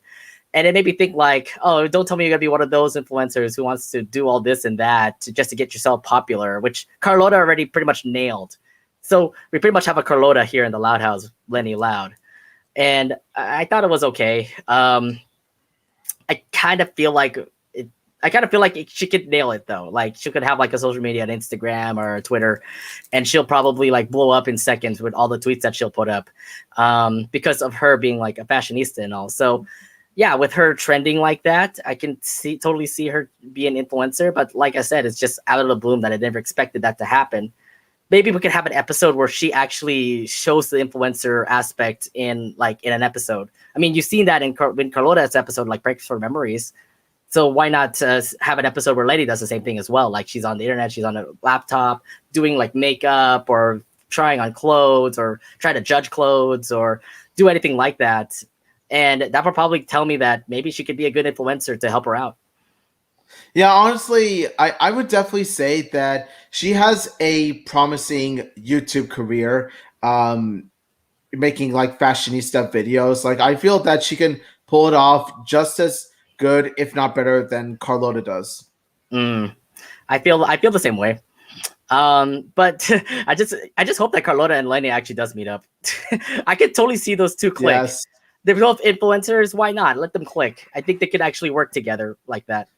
And it made me think like, oh, don't tell me you're gonna be one of those influencers who wants to do all this and that just to get yourself popular, which Carlota already pretty much nailed. So we pretty much have a Carlota here in the Loud House, Leni Loud, and I thought it was okay. I kind of feel like she could nail it though. Like she could have like a social media, an Instagram or Twitter, and she'll probably like blow up in seconds with all the tweets that she'll put up, because of her being like a fashionista and all. So yeah, with her trending like that, I can totally see her be an influencer. But like I said, it's just out of the bloom that I never expected that to happen. Maybe we could have an episode where she actually shows the influencer aspect in an episode. I mean, you've seen that in Carlota's episode, like Breakfast for Memories. So why not have an episode where Lady does the same thing as well? Like she's on the internet, she's on a laptop doing like makeup or trying on clothes or try to judge clothes or do anything like that. And that would probably tell me that maybe she could be a good influencer to help her out. Yeah, honestly, I would definitely say that she has a promising YouTube career, making like fashionista videos. Like I feel that she can pull it off just as good, if not better, than Carlota does. Mm, I feel the same way. But I just hope that Carlota and Lenny actually does meet up. I could totally see those two click. Yes, They're both influencers. Why not? Let them click. I think they could actually work together like that.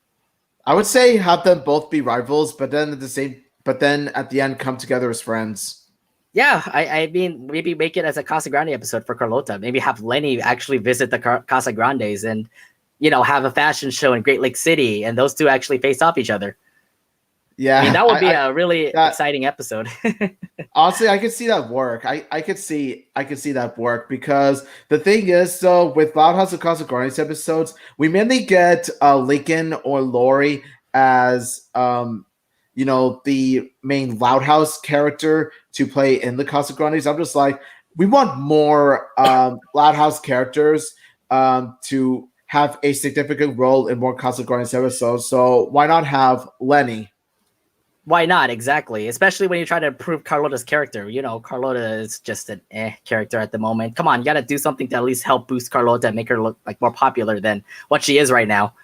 I would say have them both be rivals, but then at the end come together as friends. Yeah, I mean, maybe make it as a Casa Grande episode for Carlota. Maybe have Lenny actually visit the Casa Grandes and, have a fashion show in Great Lake City, and those two actually face off each other. Yeah, I mean, that would be a really that, exciting episode. honestly, I could see that work. I could see that work, because the thing is, so with Loud House of Casa Grandes episodes, we mainly get Lincoln or Lori as the main Loud House character to play in the Casa Grandes. I'm just like, we want more Loud House characters to have a significant role in more Casa Grandes episodes. So why not have Lenny? Why not? Exactly. Especially when you try to improve Carlota's character. Carlota is just an character at the moment. Come on, you got to do something to at least help boost Carlota and make her look like more popular than what she is right now.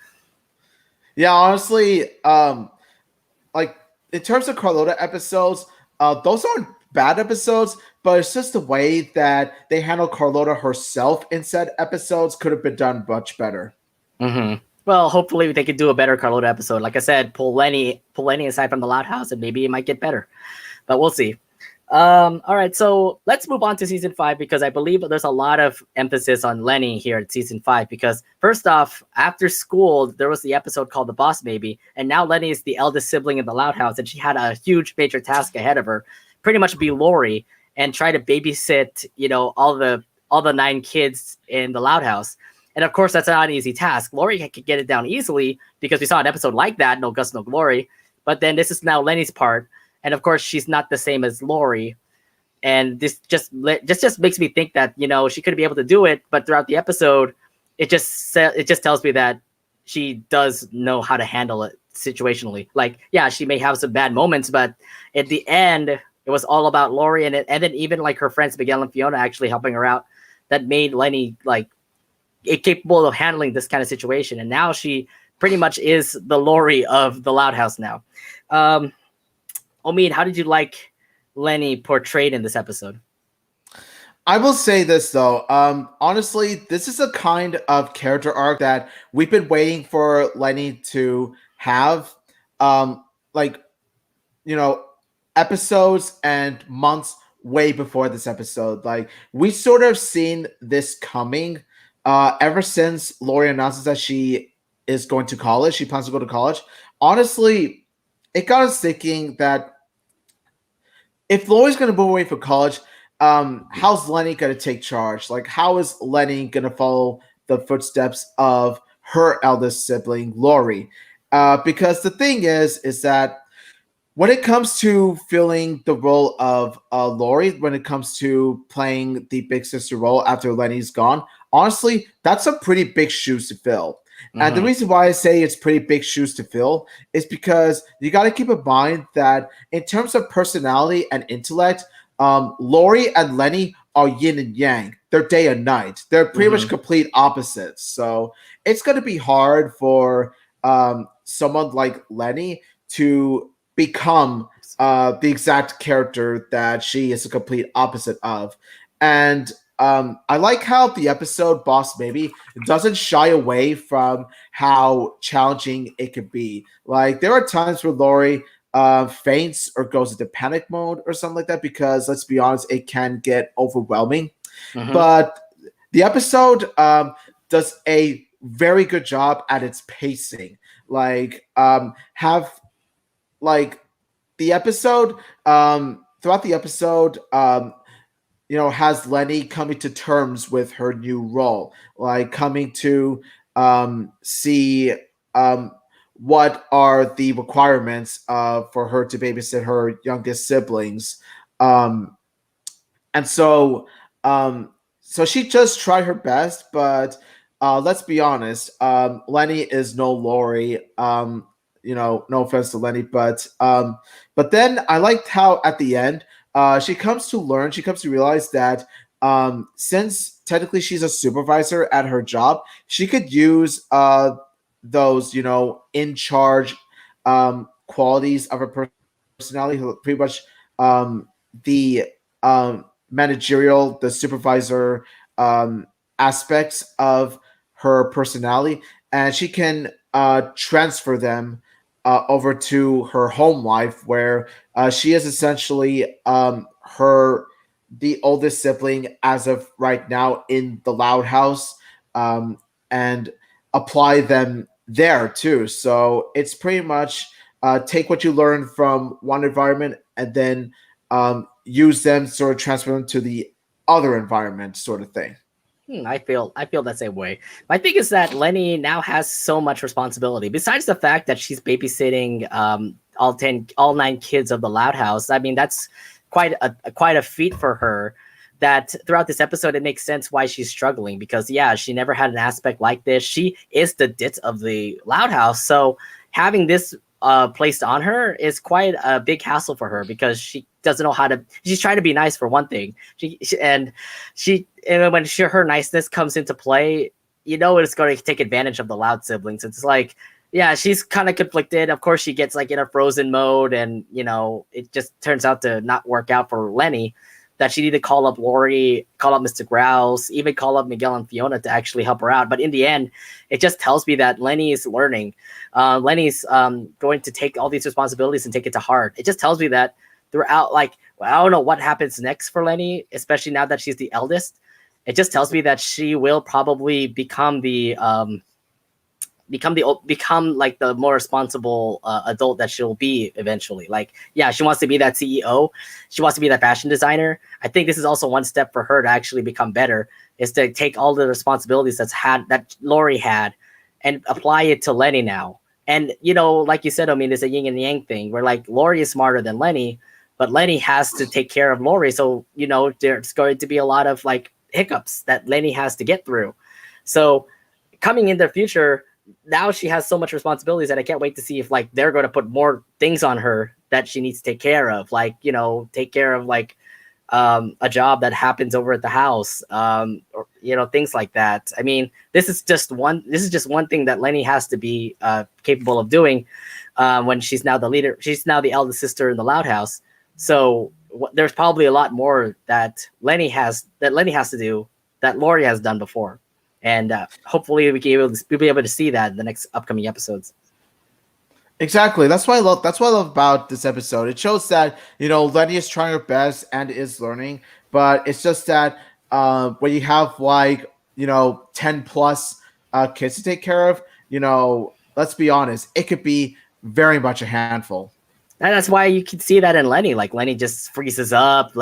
Yeah, honestly, like in terms of Carlota episodes, those aren't bad episodes, but it's just the way that they handle Carlota herself in said episodes could have been done much better. Hmm. Well, hopefully they could do a better Carlota episode. Like I said, pull Lenny aside from the Loud House, and maybe it might get better. But we'll see. All right, so let's move on to season 5 because I believe there's a lot of emphasis on Lenny here at season 5. Because first off, after school, there was the episode called "The Boss Baby," and now Lenny is the eldest sibling in the Loud House, and she had a huge major task ahead of her, pretty much be Lori and try to babysit, all the 9 kids in the Loud House. And of course, that's not an easy task. Lori could get it down easily because we saw an episode like that, No Gus, No Glory. But then this is now Lenny's part. And of course, she's not the same as Lori. And this just makes me think that, she could be able to do it. But throughout the episode, it just tells me that she does know how to handle it situationally. Like, yeah, she may have some bad moments, but at the end, it was all about Lori. And then even like her friends, Miguel and Fiona, actually helping her out. That made Lenny like capable of handling this kind of situation. And now she pretty much is the Lori of the Loud House now. Omid, how did you like Lenny portrayed in this episode? I will say this though, honestly, this is a kind of character arc that we've been waiting for Lenny to have, like, episodes and months way before this episode. Like, we sort of seen this coming ever since Lori announces that she is going to college. She plans to go to college. Honestly, it got us thinking that if Lori's going to move away from college, how's Lenny going to take charge? Like, how is Lenny going to follow the footsteps of her eldest sibling, Lori? Because the thing is that when it comes to filling the role of Lori, when it comes to playing the big sister role after Lenny's gone, honestly, that's a pretty big shoes to fill. Mm-hmm. And the reason why I say it's pretty big shoes to fill is because you got to keep in mind that in terms of personality and intellect, Lori and Lenny are yin and yang. They're day and night. They're pretty much complete opposites. So it's going to be hard for someone like Lenny to become the exact character that she is a complete opposite of. And I like how the episode Boss Baby doesn't shy away from how challenging it could be. Like, there are times where Lori faints or goes into panic mode or something like that because, let's be honest, it can get overwhelming. But the episode does a very good job at its pacing. Like, the episode throughout the episode has Lenny coming to terms with her new role, like coming to see what are the requirements for her to babysit her youngest siblings. And so she just tried her best, but let's be honest, Lenny is no Lori. No offense to Lenny, but then I liked how at the end she comes to realize that since technically she's a supervisor at her job, she could use those in charge qualities of her personality, pretty much the managerial, the supervisor aspects of her personality, and she can transfer them over to her home life, where she is essentially the oldest sibling as of right now in the Loud House, and apply them there too. So it's pretty much take what you learn from one environment and then use them, sort of transfer them to the other environment, sort of thing. I feel that same way. My thing is that Lenny now has so much responsibility. Besides the fact that she's babysitting all 9 kids of the Loud House, I mean, that's quite a feat for her. That throughout this episode, it makes sense why she's struggling, because she never had an aspect like this. She is the dit of the Loud House, so having this placed on her is quite a big hassle for her, because she doesn't know how to. She's trying to be nice for one thing, and when her niceness comes into play, it's going to take advantage of the Loud siblings. It's like yeah, she's kind of conflicted. Of course, she gets like in a frozen mode, and it just turns out to not work out for Leni. That she needed to call up Lori, call up Mr. Grouse, even call up Miguel and Fiona to actually help her out. But in the end, it just tells me that Leni is learning. Lenny's going to take all these responsibilities and take it to heart. It just tells me that throughout, like, well, I don't know what happens next for Leni, especially now that she's the eldest. It just tells me that she will probably become like the more responsible adult that she'll be eventually. Like, yeah, she wants to be that CEO, she wants to be that fashion designer. I think this is also one step for her to actually become better, is to take all the responsibilities that Lori had and apply it to Leni now. And like you said, I mean, it's a yin and yang thing where like Lori is smarter than Leni, but Leni has to take care of Lori. So there's going to be a lot of like hiccups that Leni has to get through. So coming in the future, now she has so much responsibilities that I can't wait to see if like they're going to put more things on her that she needs to take care of, like take care of like a job that happens over at the house, or things like that. I mean, this is just one thing that Leni has to be capable of doing when she's now the leader. She's now the eldest sister in the Loud House. So there's probably a lot more that Leni has to do that Lori has done before. And hopefully we'll be able to see that in the next upcoming episodes. Exactly. That's what I love. That's what I love about this episode. It shows that Lenny is trying her best and is learning, but it's just that when you have like 10+ kids to take care of, let's be honest, it could be very much a handful. And that's why you can see that in Leni. Like Leni just freezes up.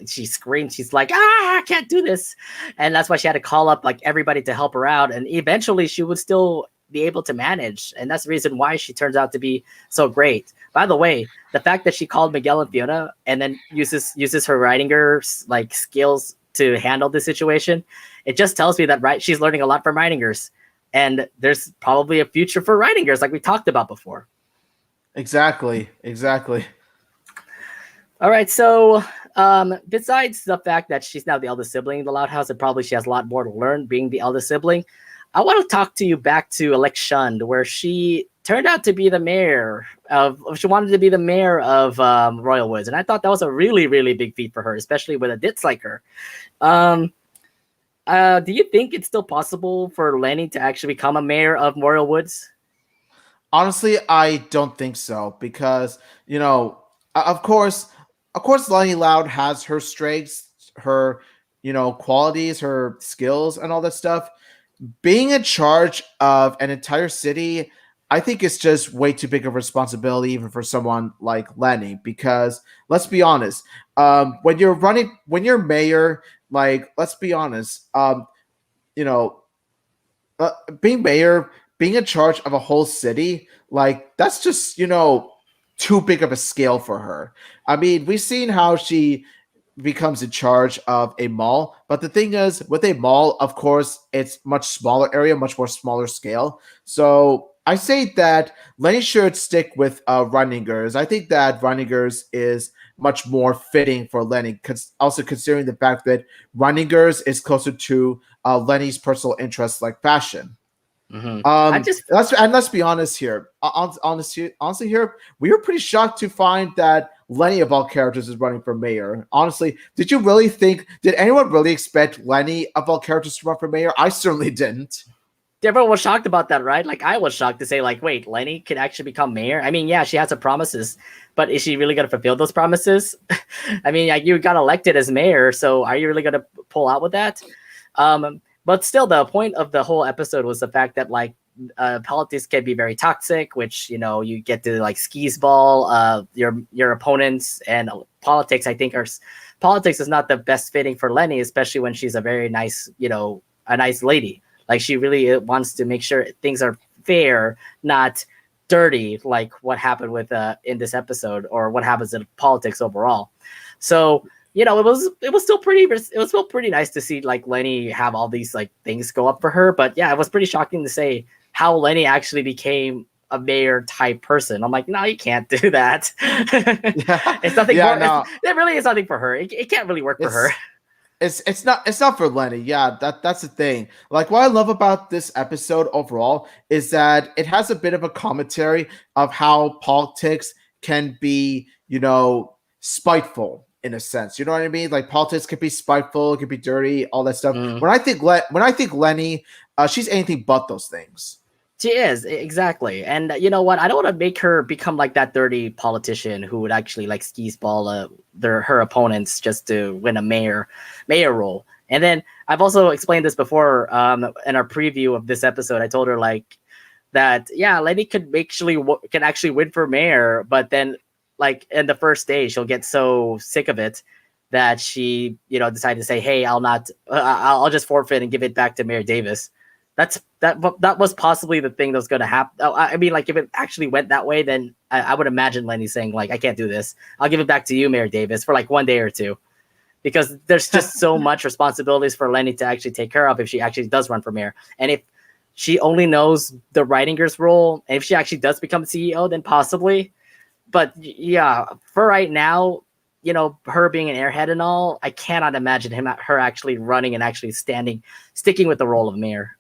She screams. She's like, I can't do this. And that's why she had to call up like everybody to help her out. And eventually she would still be able to manage. And that's the reason why she turns out to be so great. By the way, the fact that she called Miguel and Fiona and then uses her Ridinger's like skills to handle the situation, it just tells me that she's learning a lot from Ridingers. And there's probably a future for Ridingers like we talked about before. Exactly. All right, so besides the fact that she's now the eldest sibling in the Loud House, and probably she has a lot more to learn being the eldest sibling, I want to talk to you back to Election, where she turned out to be the mayor she wanted to be the mayor of Royal Woods. And I thought that was a really, really big feat for her, especially with a ditz like her. Do you think it's still possible for Leni to actually become a mayor of Royal Woods? Honestly, I don't think so because of course, Leni Loud has her strengths, her qualities, her skills, and all that stuff. Being in charge of an entire city, I think it's just way too big of a responsibility, even for someone like Leni. Because let's be honest, when you're mayor, like let's be honest, you know, being mayor, being in charge of a whole city, like that's just too big of a scale for her. I mean, we've seen how she becomes in charge of a mall, but the thing is, with a mall, of course, it's much smaller area, much more smaller scale. So I say that Lenny should stick with Runningers. I think that Runningers is much more fitting for Lenny, also considering the fact that Runningers is closer to Lenny's personal interests like fashion. Mm-hmm. Let's be honest here. Honestly, here we were pretty shocked to find that Leni of all characters is running for mayor. Honestly, did you really think? Did anyone really expect Leni of all characters to run for mayor? I certainly didn't. Everyone was shocked about that, right? Like I was shocked to say, like, wait, Leni could actually become mayor. I mean, yeah, she has her promises, but is she really going to fulfill those promises? I mean, like, you got elected as mayor, so are you really going to pull out with that? But still, the point of the whole episode was the fact that like politics can be very toxic, which you get to like skis ball your opponents, and politics. I think politics is not the best fitting for Leni, especially when she's a very nice a nice lady. Like she really wants to make sure things are fair, not dirty, like what happened with in this episode, or what happens in politics overall. So it was still pretty nice to see like Leni have all these like things go up for her. But yeah, it was pretty shocking to say how Leni actually became a mayor type person. I'm like, no, you can't do that. It's nothing. Yeah, no. It really is nothing for her. It can't really work for her. It's not for Lenny. Yeah, that's the thing. Like what I love about this episode overall is that it has a bit of a commentary of how politics can be, spiteful in a sense. You know what I mean? Like politics can be spiteful, it can be dirty, all that stuff. Mm. When I think Lenny, she's anything but those things. She is exactly, and you know what? I don't want to make her become like that dirty politician who would actually like skis ball her opponents just to win a mayor role. And then I've also explained this before in our preview of this episode. I told her like that, yeah, Lenny can actually win for mayor, but then like in the first day she'll get so sick of it that she decided to say, hey, I'll just forfeit and give it back to Mayor Davis. That was possibly the thing that was going to happen. I mean, like if it actually went that way, then I would imagine Lenny saying like, "I can't do this. I'll give it back to you, Mayor Davis, for like one day or two," because there's just so much responsibilities for Lenny to actually take care of if she actually does run for mayor. And if she only knows the Writinger's role, and if she actually does become CEO, then possibly. But yeah, for right now, her being an airhead and all, I cannot imagine her actually running and actually sticking with the role of mayor.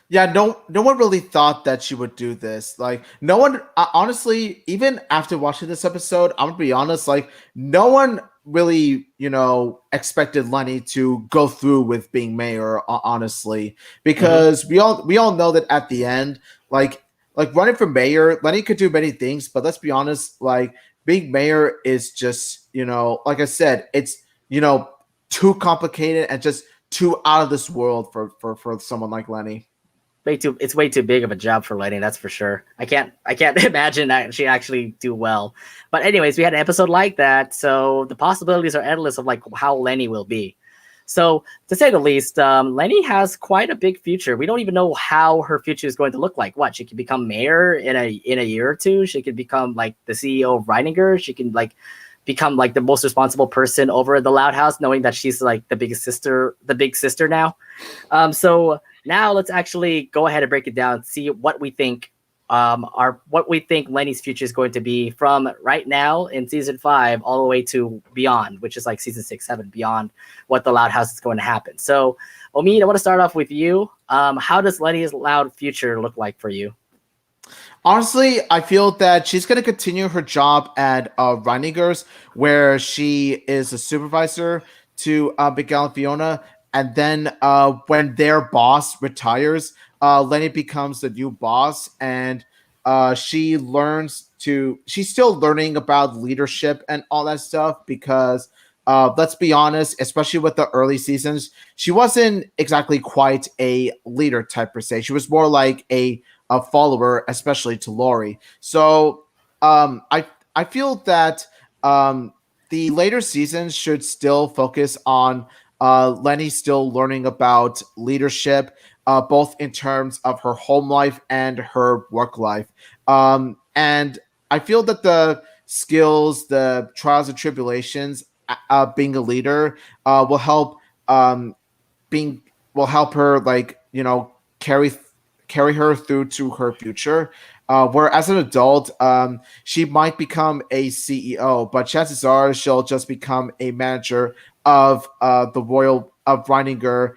Yeah, no one really thought that she would do this. Like, no one, honestly, even after watching this episode, I'm gonna be honest, like, no one really, expected Lenny to go through with being mayor, honestly, because we all know that at the end, like running for mayor, Lenny could do many things, but let's be honest, like, being mayor is just, like I said, it's, too complicated and just too out of this world for someone like Lenny. It's way too big of a job for Lenny, that's for sure. I can't imagine that she actually do well. But anyways, we had an episode like that, so the possibilities are endless of like how Lenny will be. So to say the least, Lenny has quite a big future. We don't even know how her future is going to look like. What, she could become mayor in a year or two. She could become like the CEO of Reininger. She can like become like the most responsible person over the Loud House, knowing that she's like the big sister now. So now let's actually go ahead and break it down, see what we think what we think Lenny's future is going to be from right now in season 5 all the way to beyond, which is like season 6, 7, beyond what the Loud House is going to happen. So Omid, I want to start off with you. How does Lenny's Loud future look like for you? Honestly, I feel that she's going to continue her job at Reininger's, where she is a supervisor to Miguel and Fiona. And then when their boss retires, Lenny becomes the new boss. And she's still learning about leadership and all that stuff because let's be honest, especially with the early seasons, she wasn't exactly quite a leader type per se. She was more like a follower, especially to Lori. So I feel that the later seasons should still focus on Lenny still learning about leadership, both in terms of her home life and her work life. And I feel that the skills, the trials and tribulations, being a leader, will help being will help her like carry her through to her future. Where as an adult, she might become a CEO, but chances are she'll just become a manager of the Royal of Reininger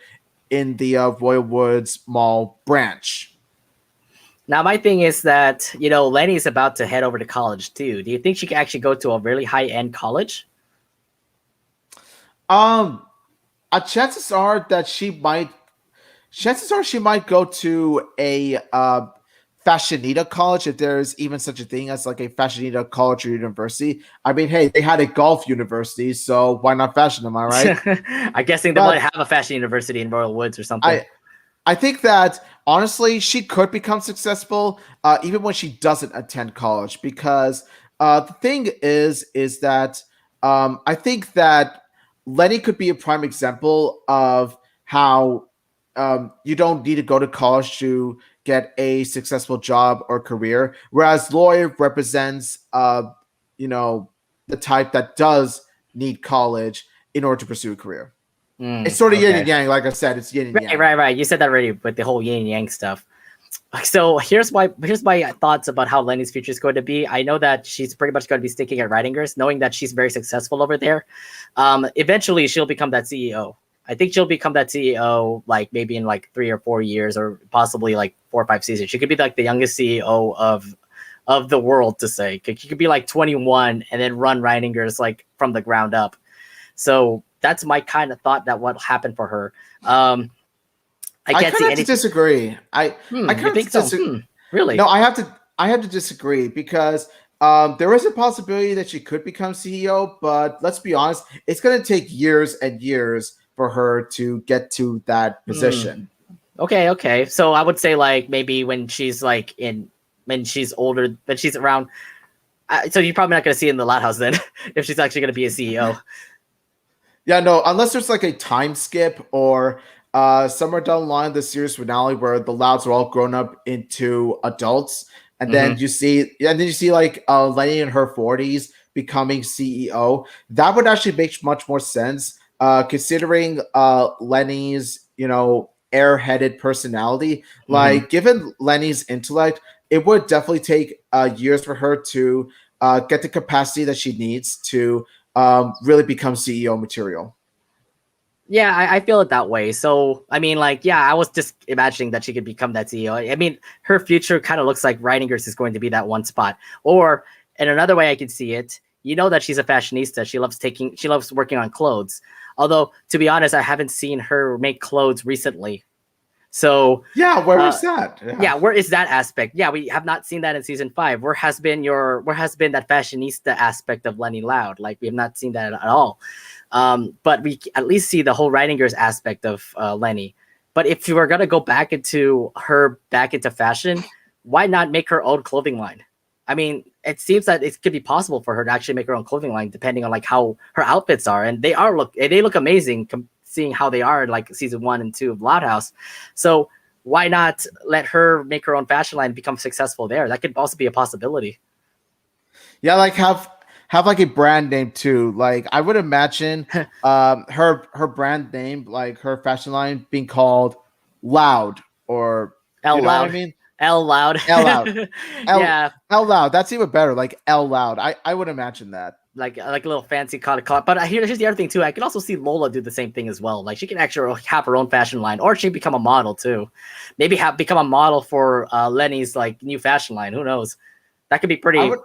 in the Royal Woods Mall branch. Now, my thing is that, Lenny's about to head over to college too. Do you think she can actually go to a really high end college? Um, chances are that she might go to a fashionita college if there's even such a thing as like a fashionita college or university. I mean, hey, they had a golf university, so why not fashion? Am I right? I'm guessing they But might have a fashion university in Royal Woods or something. I think that honestly, she could become successful even when she doesn't attend college. Because the thing is that I think that Lenny could be a prime example of how you don't need to go to college to get a successful job or career, whereas Lori represents, you know, the type that does need college in order to pursue a career. It's sort of yin Okay. and yang. Like I said, it's yin and Right, yang. right, right. You said that already with the whole yin and yang stuff. So here's my thoughts about how Lenny's future is going to be. I know that she's pretty much going to be sticking at Writingers, knowing that she's very successful over there. Eventually, she'll become that CEO. I think she'll become that CEO like maybe in like 3 or 4 years, or possibly like 4 or 5 seasons. She could be like the youngest CEO of the world to say. She could be like 21 and then run Writingers like from the ground up. So that's my kind of thought that what happened for her. I I can't kind see of have to anything. disagree. I You kind of think so? Really? No, I have to disagree because there is a possibility that she could become CEO, but let's be honest, it's going to take years and years for her to get to that Hmm. position. Okay, okay. So I would say like maybe when she's older, when she's around. So you're probably not going to see it in the Loud House then, if she's actually going to be a CEO. Yeah, no, unless there's like a time skip or somewhere down the line the series finale where the Louds are all grown up into adults, and then Hmm. you see, like Lenny in her 40s becoming CEO. That would actually make much more sense, considering Lenny's airheaded personality. Hmm. Like, given Lenny's intellect, it would definitely take years for her to get the capacity that she needs to really become CEO material. Yeah, I feel it that way. So I mean, like, yeah, I was just imagining that she could become that CEO. I mean, her future kind of looks like Writingers is going to be that one spot. Or in another way, I can see it. You know that she's a fashionista. She loves working on clothes. Although, to be honest, I haven't seen her make clothes recently. So, Yeah, where uh, is that? Yeah. yeah, where is that aspect? Yeah, we have not seen that in season 5. Where has been that fashionista aspect of Lenny Loud? Like, we have not seen that at all. But we at least see the whole Writingers aspect of Lenny. But if you were gonna go back into fashion, why not make her own clothing line? I mean, it seems that it could be possible for her to actually make her own clothing line, depending on like how her outfits are, and they look amazing, seeing how they are in like season 1 and 2 of Loud House. So why not let her make her own fashion line and become successful there? That could also be a possibility. Yeah, like have like a brand name too. Like I would imagine her brand name, like her fashion line being called Loud, or L you know what I Loud, mean? L Loud. L Loud. L Yeah, L Loud. That's even better. Like L Loud. I would imagine that. like a little fancy color. But here's the other thing too. I can also see Lola do the same thing as well. Like she can actually have her own fashion line, or she can become a model too. Maybe have become a model for Lenny's like new fashion line. Who knows? That could be I pretty. would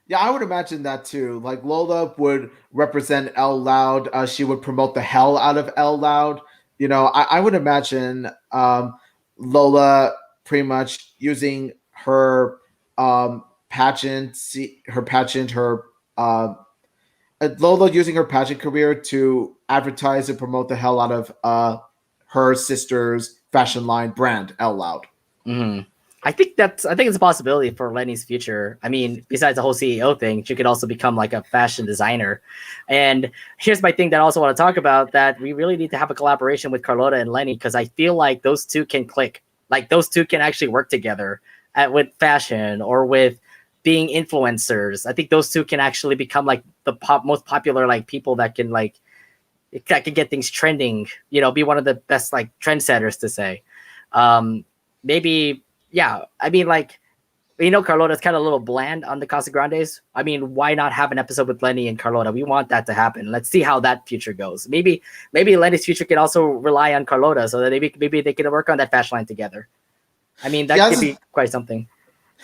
Yeah, I would imagine that too. Like Lola would represent L Loud. She would promote the hell out of L Loud. I would imagine Lola pretty much using her her uh, Lola using her pageant career to advertise and promote the hell out of her sister's fashion line brand, L Loud. Mhm. I think it's a possibility for Lenny's future. I mean, besides the whole CEO thing, she could also become like a fashion designer. And here's my thing that I also want to talk about, that we really need to have a collaboration with Carlota and Lenny, because I feel like those two can click. Like those two can actually work together with fashion or with being influencers. I think those two can actually become like the most popular like people that can get things trending. You know, be one of the best like trendsetters to say. Um, Maybe, yeah. I mean, like, Carlota's kind of a little bland on the Casa Grandes. I mean, why not have an episode with Lenny and Carlota? We want that to happen. Let's see how that future goes. Maybe Lenny's future can also rely on Carlota, so that maybe they can work on that fashion line together. I mean, that Yeah, could be quite something.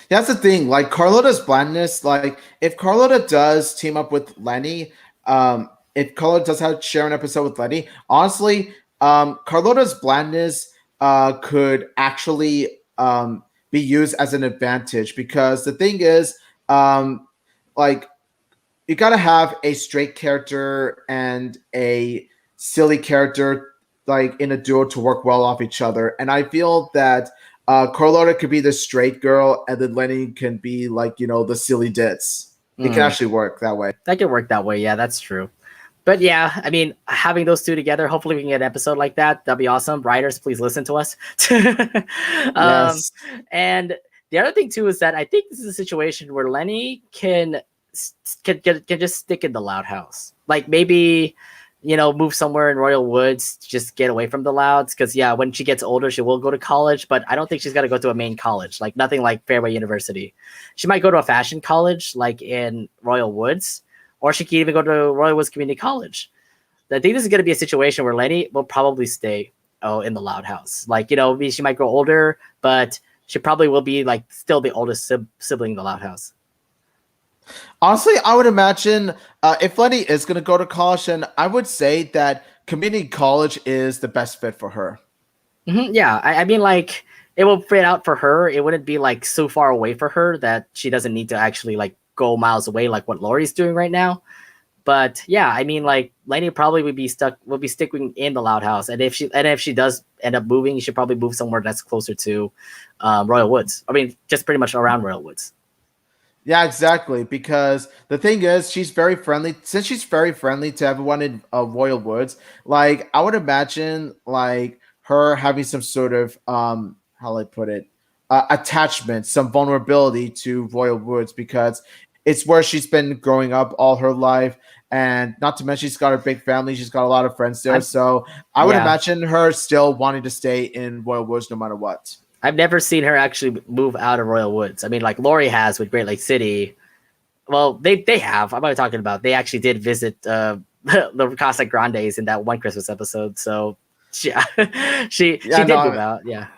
that's the thing. Like Carlota's blandness, like if Carlota does team up with Lenny, if Carlota does have share an episode with Lenny, honestly, Carlota's blandness could actually be used as an advantage, because the thing is, um, like you gotta have a straight character and a silly character like in a duo to work well off each other. And I feel that Carlotta could be the straight girl, and then Lenny can be like the silly ditz. It can Mm, actually work that way. that could work that way. Yeah, that's true. But yeah, I mean, having those two together, hopefully we can get an episode like that. That'd be awesome. Writers, please listen to us. um, Yes. and the other thing too is that I think this is a situation where Lenny can just stick in the Loud House. Like maybe move somewhere in Royal Woods to just get away from the Louds. Because yeah, when she gets older, she will go to college, but I don't think she's got to go to a main college, like nothing like Fairway University. She might go to a fashion college, like in Royal Woods, or she could even go to Royal Woods Community College. I think this is going to be a situation where Leni will probably stay in the Loud House. Like, she might grow older, but she probably will be like still the oldest sibling in the Loud House. Honestly, I would imagine if Leni is going to go to college, then I would say that community college is the best fit for her. Mm-hmm, yeah, I mean, like, it will fit out for her. It wouldn't be like so far away for her that she doesn't need to actually like go miles away like what Lori's doing right now. But yeah, I mean, like, Leni probably would be sticking in the Loud House, and if she does end up moving, she should probably move somewhere that's closer to Royal Woods. I mean, just pretty much around Royal Woods. Yeah, exactly. Because the thing is, she's very friendly. Since she's very friendly to everyone in Royal Woods, like I would imagine, like her having some sort of how do I put it, attachment, some vulnerability to Royal Woods because it's where she's been growing up all her life, and not to mention she's got a big family. She's got a lot of friends there, so I would imagine her still wanting to stay in Royal Woods no matter what. I've never seen her actually move out of Royal Woods. I mean, like Lori has with Great Lake City. Well, they have. I'm not talking about. They actually did visit the Casa Grandes in that one Christmas episode. So yeah, she did move out. Yeah.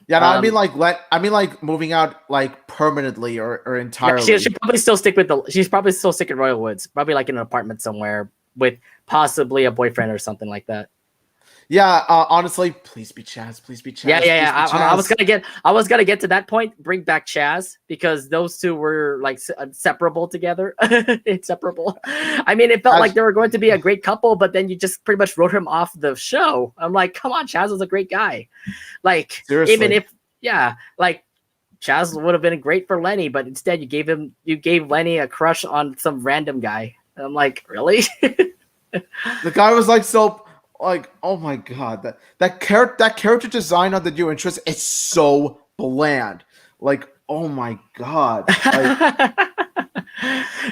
Yeah, no, I mean like moving out like permanently or entirely. Yeah, she'll probably still stick with she's probably still stick in Royal Woods. Probably like in an apartment somewhere with possibly a boyfriend or something like that. Yeah, honestly, please be Chaz. Please be Chaz. Yeah. I was gonna get to that point. Bring back Chaz because those two were like inseparable together. Inseparable. I mean, it felt like they were going to be a great couple, but then you just pretty much wrote him off the show. I'm like, come on, Chaz was a great guy. Like, seriously. Even if like Chaz would have been great for Leni, but instead you gave Leni a crush on some random guy. And I'm like, really? The guy was like so. Like, oh my god, that character design on the new interest is so bland. Like, oh my god. Like,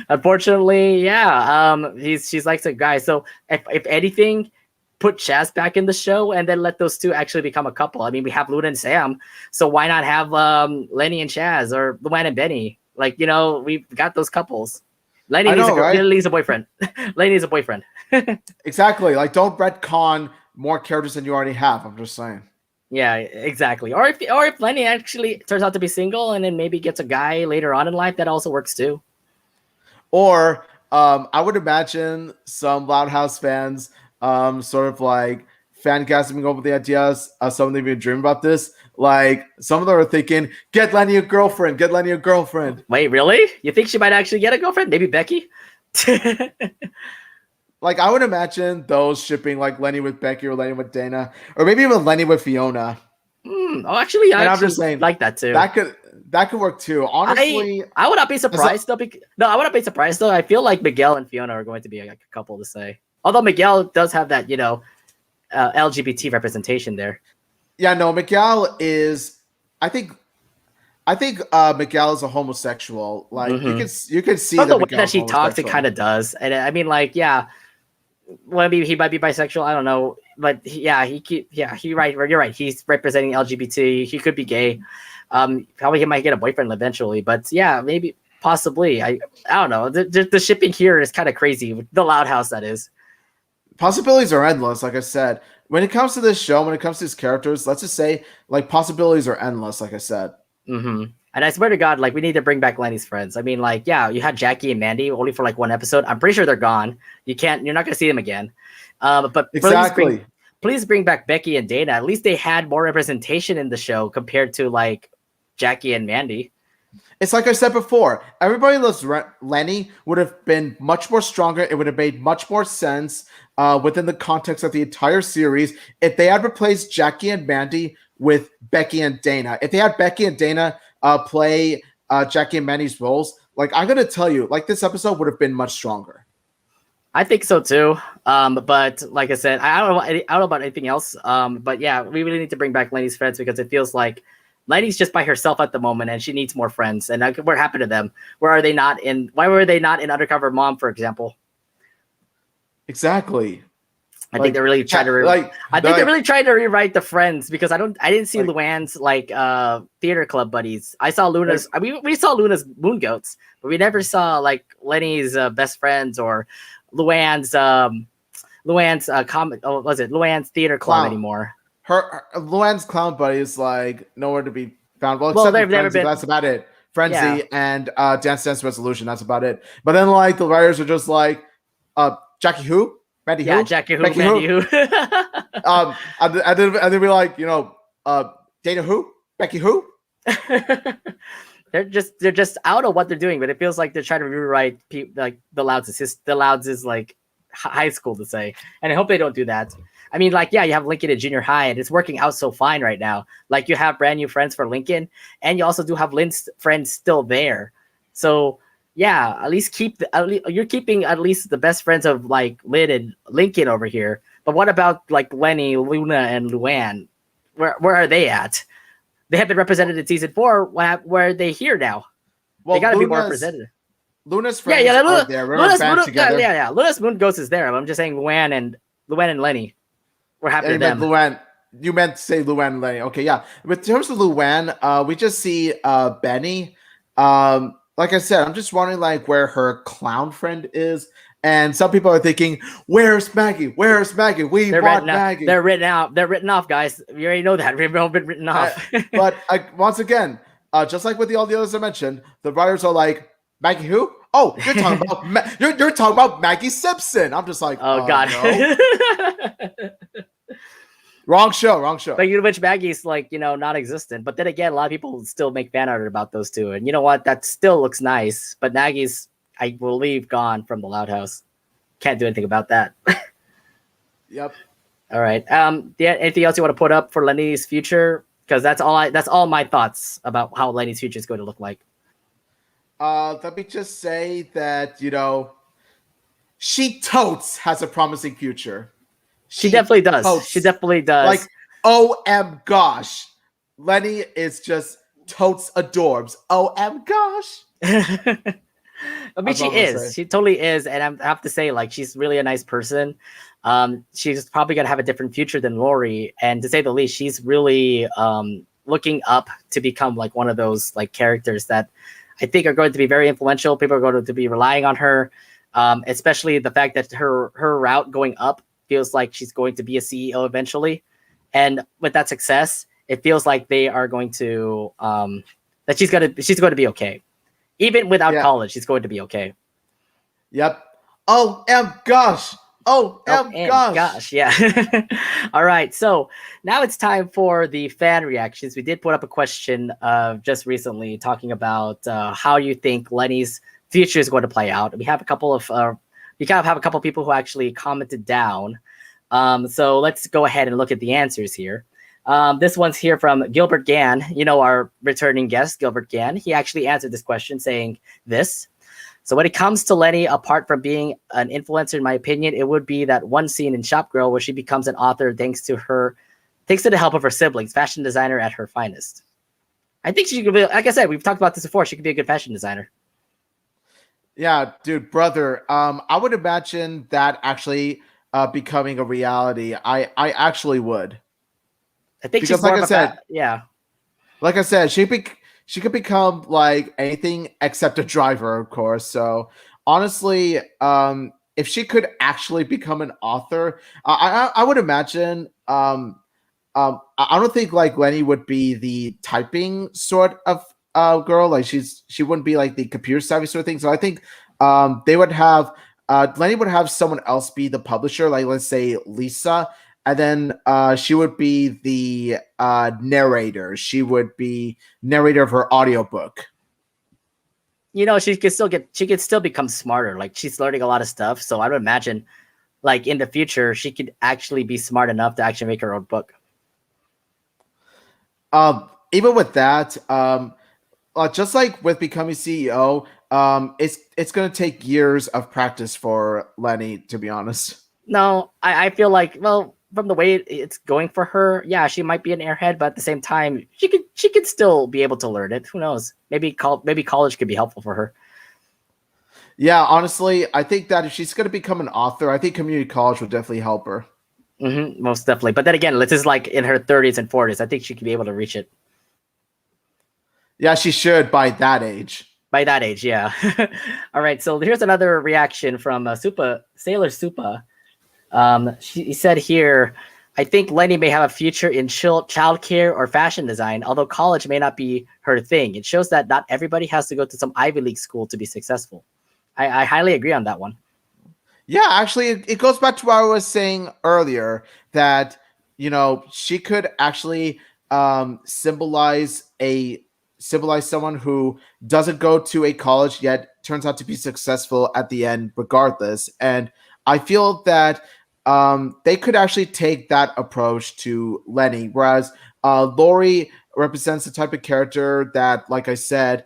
unfortunately, yeah. She's like a guy. So if anything, put Chaz back in the show and then let those two actually become a couple. I mean, we have Luna and Sam, so why not have Leni and Chaz or Luann and Benny? Like, we've got those couples. Leni's a boyfriend. Leni's a boyfriend. Exactly. Like, don't retcon more characters than you already have. I'm just saying. Yeah, exactly. Or if Leni actually turns out to be single and then maybe gets a guy later on in life, that also works too. Or I would imagine some Loud House fans sort of like fangasming over the ideas. Some of them even dream about this. Like, some of them are thinking, get Leni a girlfriend. Get Leni a girlfriend. Wait, really? You think she might actually get a girlfriend? Maybe Becky? Like, I would imagine those shipping like Leni with Becky or Leni with Dana, or maybe even Leni with Fiona. Actually, I'm just saying, like that too. That could work too. Honestly, I would not be surprised though. I would not be surprised though. I feel like Miguel and Fiona are going to be a couple to say. Although Miguel does have that, LGBT representation there. Yeah, no, Miguel is. I think Miguel is a homosexual. Like, you can see the way that she talks, it kind of does. And I mean, like, yeah. Well, maybe he might be bisexual. I don't know, but you're right. He's representing LGBT. He could be gay. Probably he might get a boyfriend eventually. But yeah, maybe, possibly. I don't know. The shipping here is kind of crazy. The Loud House, that is. Possibilities are endless. Like I said, when it comes to this show, when it comes to these characters, let's just say like possibilities are endless. Like I said. Mm-hmm. And I swear to God, like, we need to bring back Leni's friends. I mean, like, yeah, you had Jackie and Mandy only for like one episode. I'm pretty sure they're gone. You're not going to see them again. But exactly. Please bring back Becky and Dana. At least they had more representation in the show compared to like Jackie and Mandy. It's like I said before, Everybody Loves Leni would have been much more stronger. It would have made much more sense within the context of the entire series if they had replaced Jackie and Mandy with Becky and Dana. If they had Becky and Dana play Jackie and Mandy's roles, like, I'm gonna tell you, like, this episode would have been much stronger. I think so too. But like I said, I don't know about anything else. But yeah, we really need to bring back Leni's friends because it feels like Leni's just by herself at the moment and she needs more friends. And what happened to them? Why were they not in Undercover Mom, for example? Exactly. I think they're really trying to. I think they're really trying to rewrite the Friends because I didn't see Luann's theater club buddies. I saw Luna's. We saw Luna's Moon Goats, but we never saw like Lenny's best friends or Luann's comic. Oh, was it Luann's theater club anymore? Her Luann's clown buddy is like nowhere to be found. Well, except they've never been. That's about it. Frenzy and Dance Dance Resolution. That's about it. But then like the writers are just like, Jackie who? Mandy who? Jackie who? Mandy who? And then we like, Dana who? Becky who? they're just out of what they're doing, but it feels like they're trying to rewrite like the Louds. The Louds is like high school to say, and I hope they don't do that. I mean, like, yeah, you have Lincoln at junior high, and it's working out so fine right now. Like, you have brand new friends for Lincoln, and you also do have Lynn's friends still there. So, yeah, at least you're keeping at least the best friends of like Lynn and Lincoln over here. But what about like Leni, Luna, and Luann? Where are they at? They have been represented in season 4. Where are they here now? Well, they got to be more represented. Luna's friends are there. Luna's Moon Ghost is there. I'm just saying Luann and Lenny. We're happy with them. Luann, you meant to say Luann and Lenny. Okay, yeah. But in terms of Luann, we just see Benny. Like I said, I'm just wondering like where her clown friend is. And some people are thinking, "Where's Maggie? Where's Maggie? We want Maggie." They're written out. They're written off, guys. We already know that. We've all been written off. But once again, just like with all the others I mentioned, the writers are like, "Maggie who? Oh, you're talking about you're talking about Maggie Simpson." I'm just like, "Oh God." No. Wrong show. But which Maggie's like, non-existent. But then again, a lot of people still make fan art about those two, and you know what? That still looks nice. But Maggie's, I believe, gone from the Loud House. Can't do anything about that. Yep. All right. Anything else you want to put up for Lenny's future? Because that's all my thoughts about how Lenny's future is going to look like. Let me just say that she totes has a promising future. She definitely does. Totes. She definitely does. Like, OM gosh, Leni is just totes adorbs. OM gosh. I mean, she is. She totally is, and I have to say, like, she's really a nice person. She's probably gonna have a different future than Lori, and to say the least, she's really looking up to become like one of those like characters that I think are going to be very influential. People are going to be relying on her, especially the fact that her route going up feels like she's going to be a CEO eventually, and with that success, it feels like they are going to that she's going to be okay. Even without college, she's going to be okay. Yep. Gosh. Gosh. Yeah. All right. So now it's time for the fan reactions. We did put up a question just recently talking about how you think Lenny's future is going to play out. We have a couple of people who actually commented down. So let's go ahead and look at the answers here. This one's here from Gilbert Gann, our returning guest, Gilbert Gann. He actually answered this question saying this. So when it comes to Leni, apart from being an influencer, in my opinion, it would be that one scene in Shop Girl where she becomes an author thanks to the help of her siblings, fashion designer at her finest. I think she could be, like I said, we've talked about this before, she could be a good fashion designer. Yeah, dude, brother. I would imagine that actually becoming a reality. I actually would. I think because, like I said, like I said, she could become like anything except a driver, of course. So honestly, if she could actually become an author, I would imagine. I don't think like Leni would be the typing sort of girl. Like she wouldn't be like the computer savvy sort of thing. So I think they would have Leni would have someone else be the publisher, like let's say Lisa. And then she would be the narrator. She would be narrator of her audiobook. She could still become smarter. Like she's learning a lot of stuff. So I would imagine like in the future, she could actually be smart enough to actually make her own book. Even with that, just like with becoming CEO, it's going to take years of practice for Leni, to be honest. No, I feel like, well, from the way it's going for her, yeah, she might be an airhead, but at the same time, she could still be able to learn it. Who knows? Maybe college could be helpful for her. Yeah, honestly, I think that if she's going to become an author, I think community college would definitely help her. Most definitely. But then again, this is like in her 30s and 40s. I think she could be able to reach it Yeah, she should by that age. by that age. Yeah. All right. So here's another reaction from Sailor Supa. She said here, I think Leni may have a future in childcare or fashion design, although college may not be her thing. It shows that not everybody has to go to some Ivy League school to be successful. I highly agree on that one. Yeah, actually, it goes back to what I was saying earlier that she could actually symbolize someone who doesn't go to a college yet turns out to be successful at the end, regardless. And I feel that they could actually take that approach to Leni, whereas Lori represents the type of character that, like I said,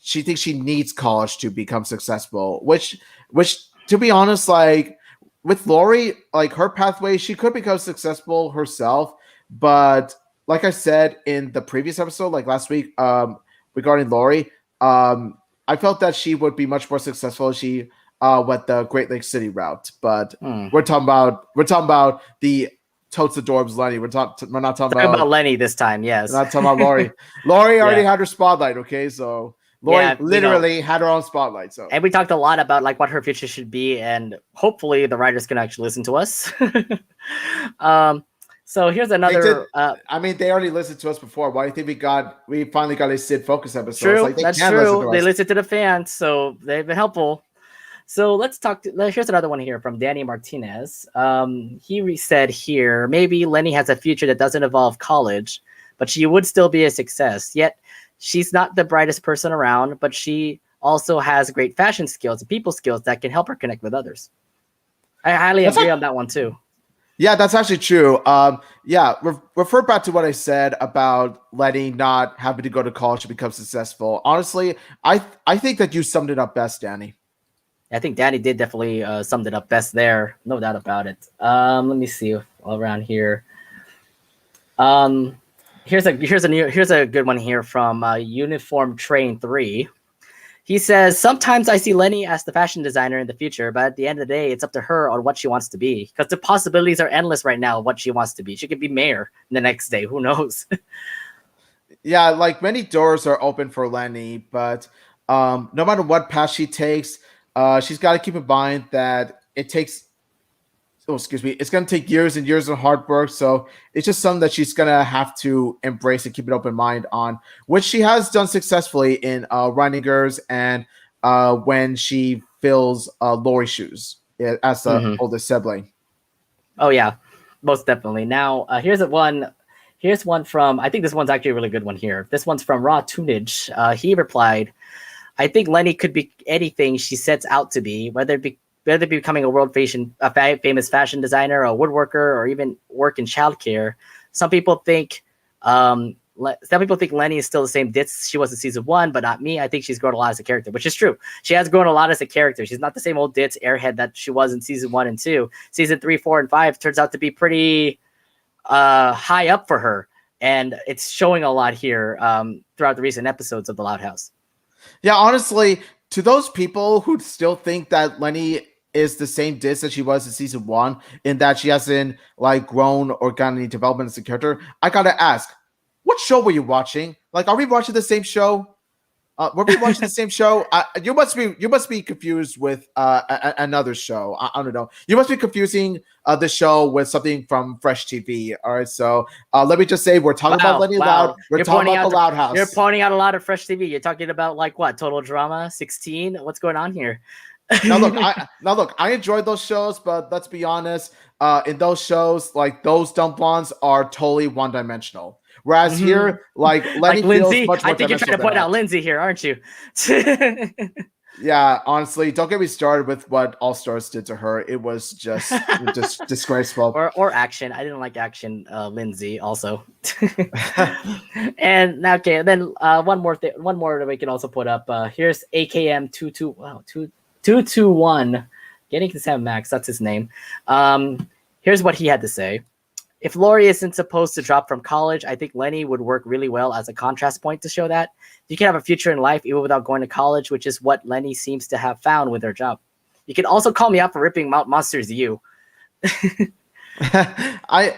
she thinks she needs college to become successful, which to be honest, like with Lori, like her pathway, she could become successful herself. But like I said in the previous episode, like last week, regarding Lori, I felt that she would be much more successful if she went the Great Lake City route. But we're talking about the totes adorbs Leni. We're not talking Talking about about Leni this time, yes. we're not talking about Lori. Lori already Yeah. had her spotlight, okay? So Lori Yeah, literally had her own spotlight. So and we talked a lot about like what her future should be, and hopefully the writers can actually listen to us. um, so here's they did. another. I mean, they already listened to us before. Why do you think we finally got a Sid Focus episode? It's True, like they that's can listen true. to They us. listen to the fans, so they've been helpful. So let's talk. Here's another one here from Danny Martinez. He said here, maybe Leni has a future that doesn't involve college, but she would still be a success. Yet she's not the brightest person around, but she also has great fashion skills and people skills that can help her connect with others. I highly That's agree not, on that one too. yeah, that's actually true. Yeah, refer back to what I said about Leni not having to go to college to become successful. Honestly, I think that you summed it up best, Danny. I think Danny did definitely summed it up best there, no doubt about it. Let me see all around here. Um, here's a good one here from Uniform Train 3. He says, sometimes I see Leni as the fashion designer in the future, but at the end of the day, it's up to her on what she wants to be. Because the possibilities are endless right now of what she wants to be. She could be mayor the next day. Who knows? Yeah, like many doors are open for Leni, but no matter what path she takes, she's got to keep in mind that it's going to take years and years of hard work. So it's just something that she's going to have to embrace and keep an open mind on, which she has done successfully in Reiningers and when she fills Lori's shoes as the Mhm. oldest sibling. Oh yeah, most definitely. Now here's one. Here's one from. I think this one's actually a really good one here. This one's from Raw Tunage. He replied, "I think Leni could be anything she sets out to be, whether it be becoming a famous fashion designer, a woodworker, or even work in childcare. Some people think Leni is still the same ditz she was in season 1, but not me. I think she's grown a lot as a character, which is true. She has grown a lot as a character. She's not the same old ditz airhead that she was in season 1 and 2. Season 3, 4, and 5 turns out to be pretty high up for her, and it's showing a lot here throughout the recent episodes of The Loud House. Yeah, honestly, to those people who still think that Leni is the same disc that she was in season 1, in that she hasn't like grown or gotten any development as a character, I gotta ask, what show were you watching? Like, are we watching the same show? Were we watching the same show? You must be confused with another show. I don't know. You must be confusing the show with something from Fresh TV. All right, so let me just say we're talking about Leni Loud. We're talking about the Loud House. You're pointing out a lot of Fresh TV. You're talking about like what? Total Drama 16. What's going on here? Now look, I enjoyed those shows, but let's be honest. In those shows, like those dumb blondes are totally one-dimensional. Whereas here, like Leni like feels Lindsay, much more. I think you're trying to point out Lindsay here, aren't you? Yeah, honestly, don't get me started with what All Stars did to her. It was just disgraceful. Or Action. I didn't like Action, Lindsay also. And now, okay, then one more that we can also put up. Here's AKM 221. Getting to 7 Max, that's his name. Here's what he had to say. If Lori isn't supposed to drop from college, I think Leni would work really well as a contrast point to show that you can have a future in life even without going to college, which is what Leni seems to have found with her job. You can also call me out for ripping Mount Monsters U. I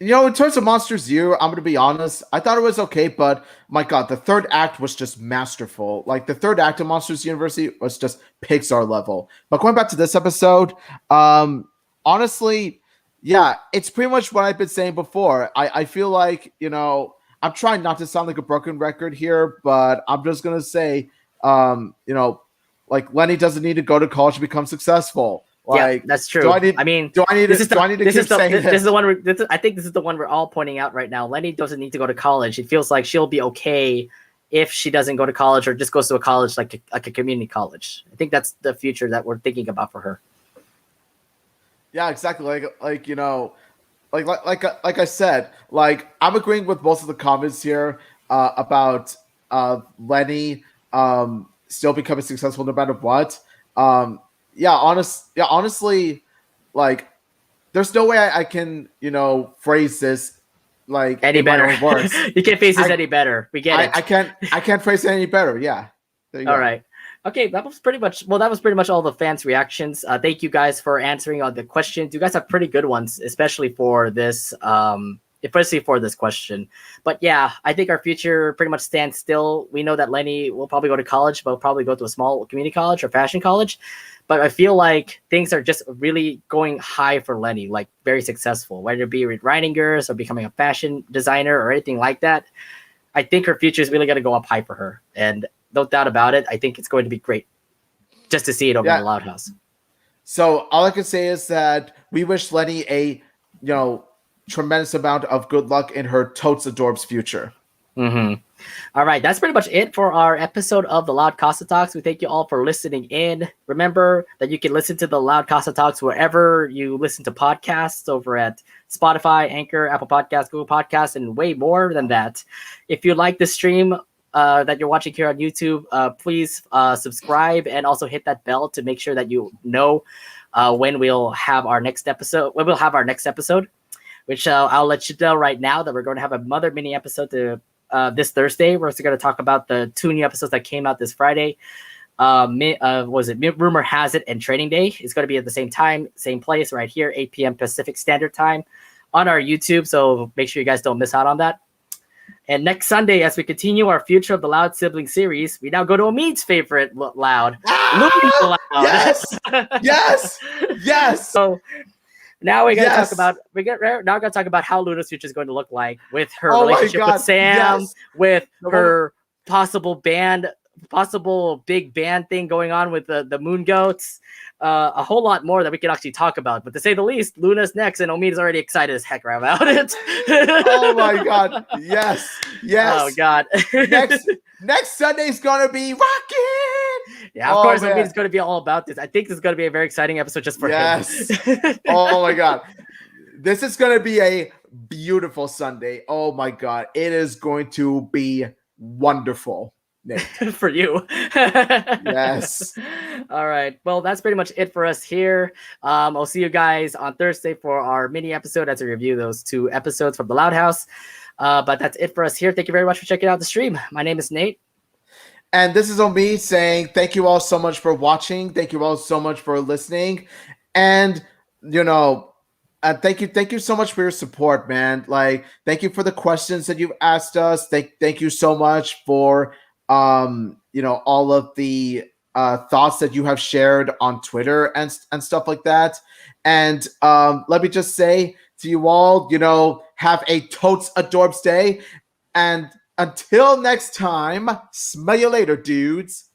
in terms of Monsters U, I'm gonna be honest. I thought it was okay, but my God, the third act was just masterful. Like the third act of Monsters University was just Pixar level. But going back to this episode, honestly, yeah, it's pretty much what I've been saying before. I feel like I'm trying not to sound like a broken record here, but I'm just gonna say, like Leni doesn't need to go to college to become successful. Yeah, Like, that's true. I mean, do I need to keep saying this this? is the one. I think this is the one we're all pointing out right now. Leni doesn't need to go to college. It feels like she'll be okay if she doesn't go to college or just goes to a college like a community college. I think that's the future that we're thinking about for her. Yeah, exactly. Like I said, like I'm agreeing with most of the comments here about Leni still becoming successful no matter what. Honestly, like there's no way I can phrase this like Any in my better? own words. You can't face this any better. We get it. I can't phrase it any better. Yeah. There you All go. right. Okay, that was pretty much all the fans' reactions. Thank you guys for answering all the questions. You guys have pretty good ones, especially for this question. But yeah, I think our future pretty much stands still. We know that Leni will probably go to college, but will probably go to a small community college or fashion college. But I feel like things are just really going high for Leni, like very successful, whether it be with writing girls or becoming a fashion designer or anything like that. I think her future is really going to go up high for her. And no doubt about it, I think it's going to be great just to see it over in the Loud House. So all I can say is that we wish Leni a tremendous amount of good luck in her totes adorbs future. Mm-hmm. All right, that's pretty much it for our episode of the LoudCasa Talks. We thank you all for listening in. Remember that you can listen to the LoudCasa Talks wherever you listen to podcasts, over at Spotify, Anchor, Apple Podcasts, Google Podcasts, and way more than that. If you like the stream that you're watching here on YouTube, please subscribe and also hit that bell to make sure that you know when we'll have our next episode. Which I'll let you know right now that we're going to have another mini episode this Thursday. We're also going to talk about the 2 new episodes that came out this Friday. Rumor Has It and Training Day is going to be at the same time, same place, right here, 8 p.m. Pacific Standard Time on our YouTube. So make sure you guys don't miss out on that. And next Sunday, as we continue our Future of the Loud sibling series, we now go to Omid's favorite Loud, Loud. Yes. So now we're gonna talk about how Luna's future is going to look like with her relationship with Sam, with her possible big band thing going on with the Moon Goats, a whole lot more that we can actually talk about. But to say the least, Luna's next, and Omid is already excited as heck about it. Oh my God! Yes. Oh God! next Sunday's gonna be rocking. Yeah, of course, Omid is going to be all about this. I think this is going to be a very exciting episode just for him. Oh my God, this is gonna be a beautiful Sunday. Oh my God, it is going to be wonderful. For you. Yes. All right. Well, that's pretty much it for us here. I'll see you guys on Thursday for our mini episode as we review those 2 episodes from the Loud House. But that's it for us here. Thank you very much for checking out the stream. My name is Nate. And this is Omid saying thank you all so much for watching. Thank you all so much for listening. And, thank you so much for your support, man. Like, thank you for the questions that you've asked us. Thank you so much for all of the thoughts that you have shared on Twitter and stuff like that. And let me just say to you all, have a totes adorbs day. And until next time, smell you later, dudes.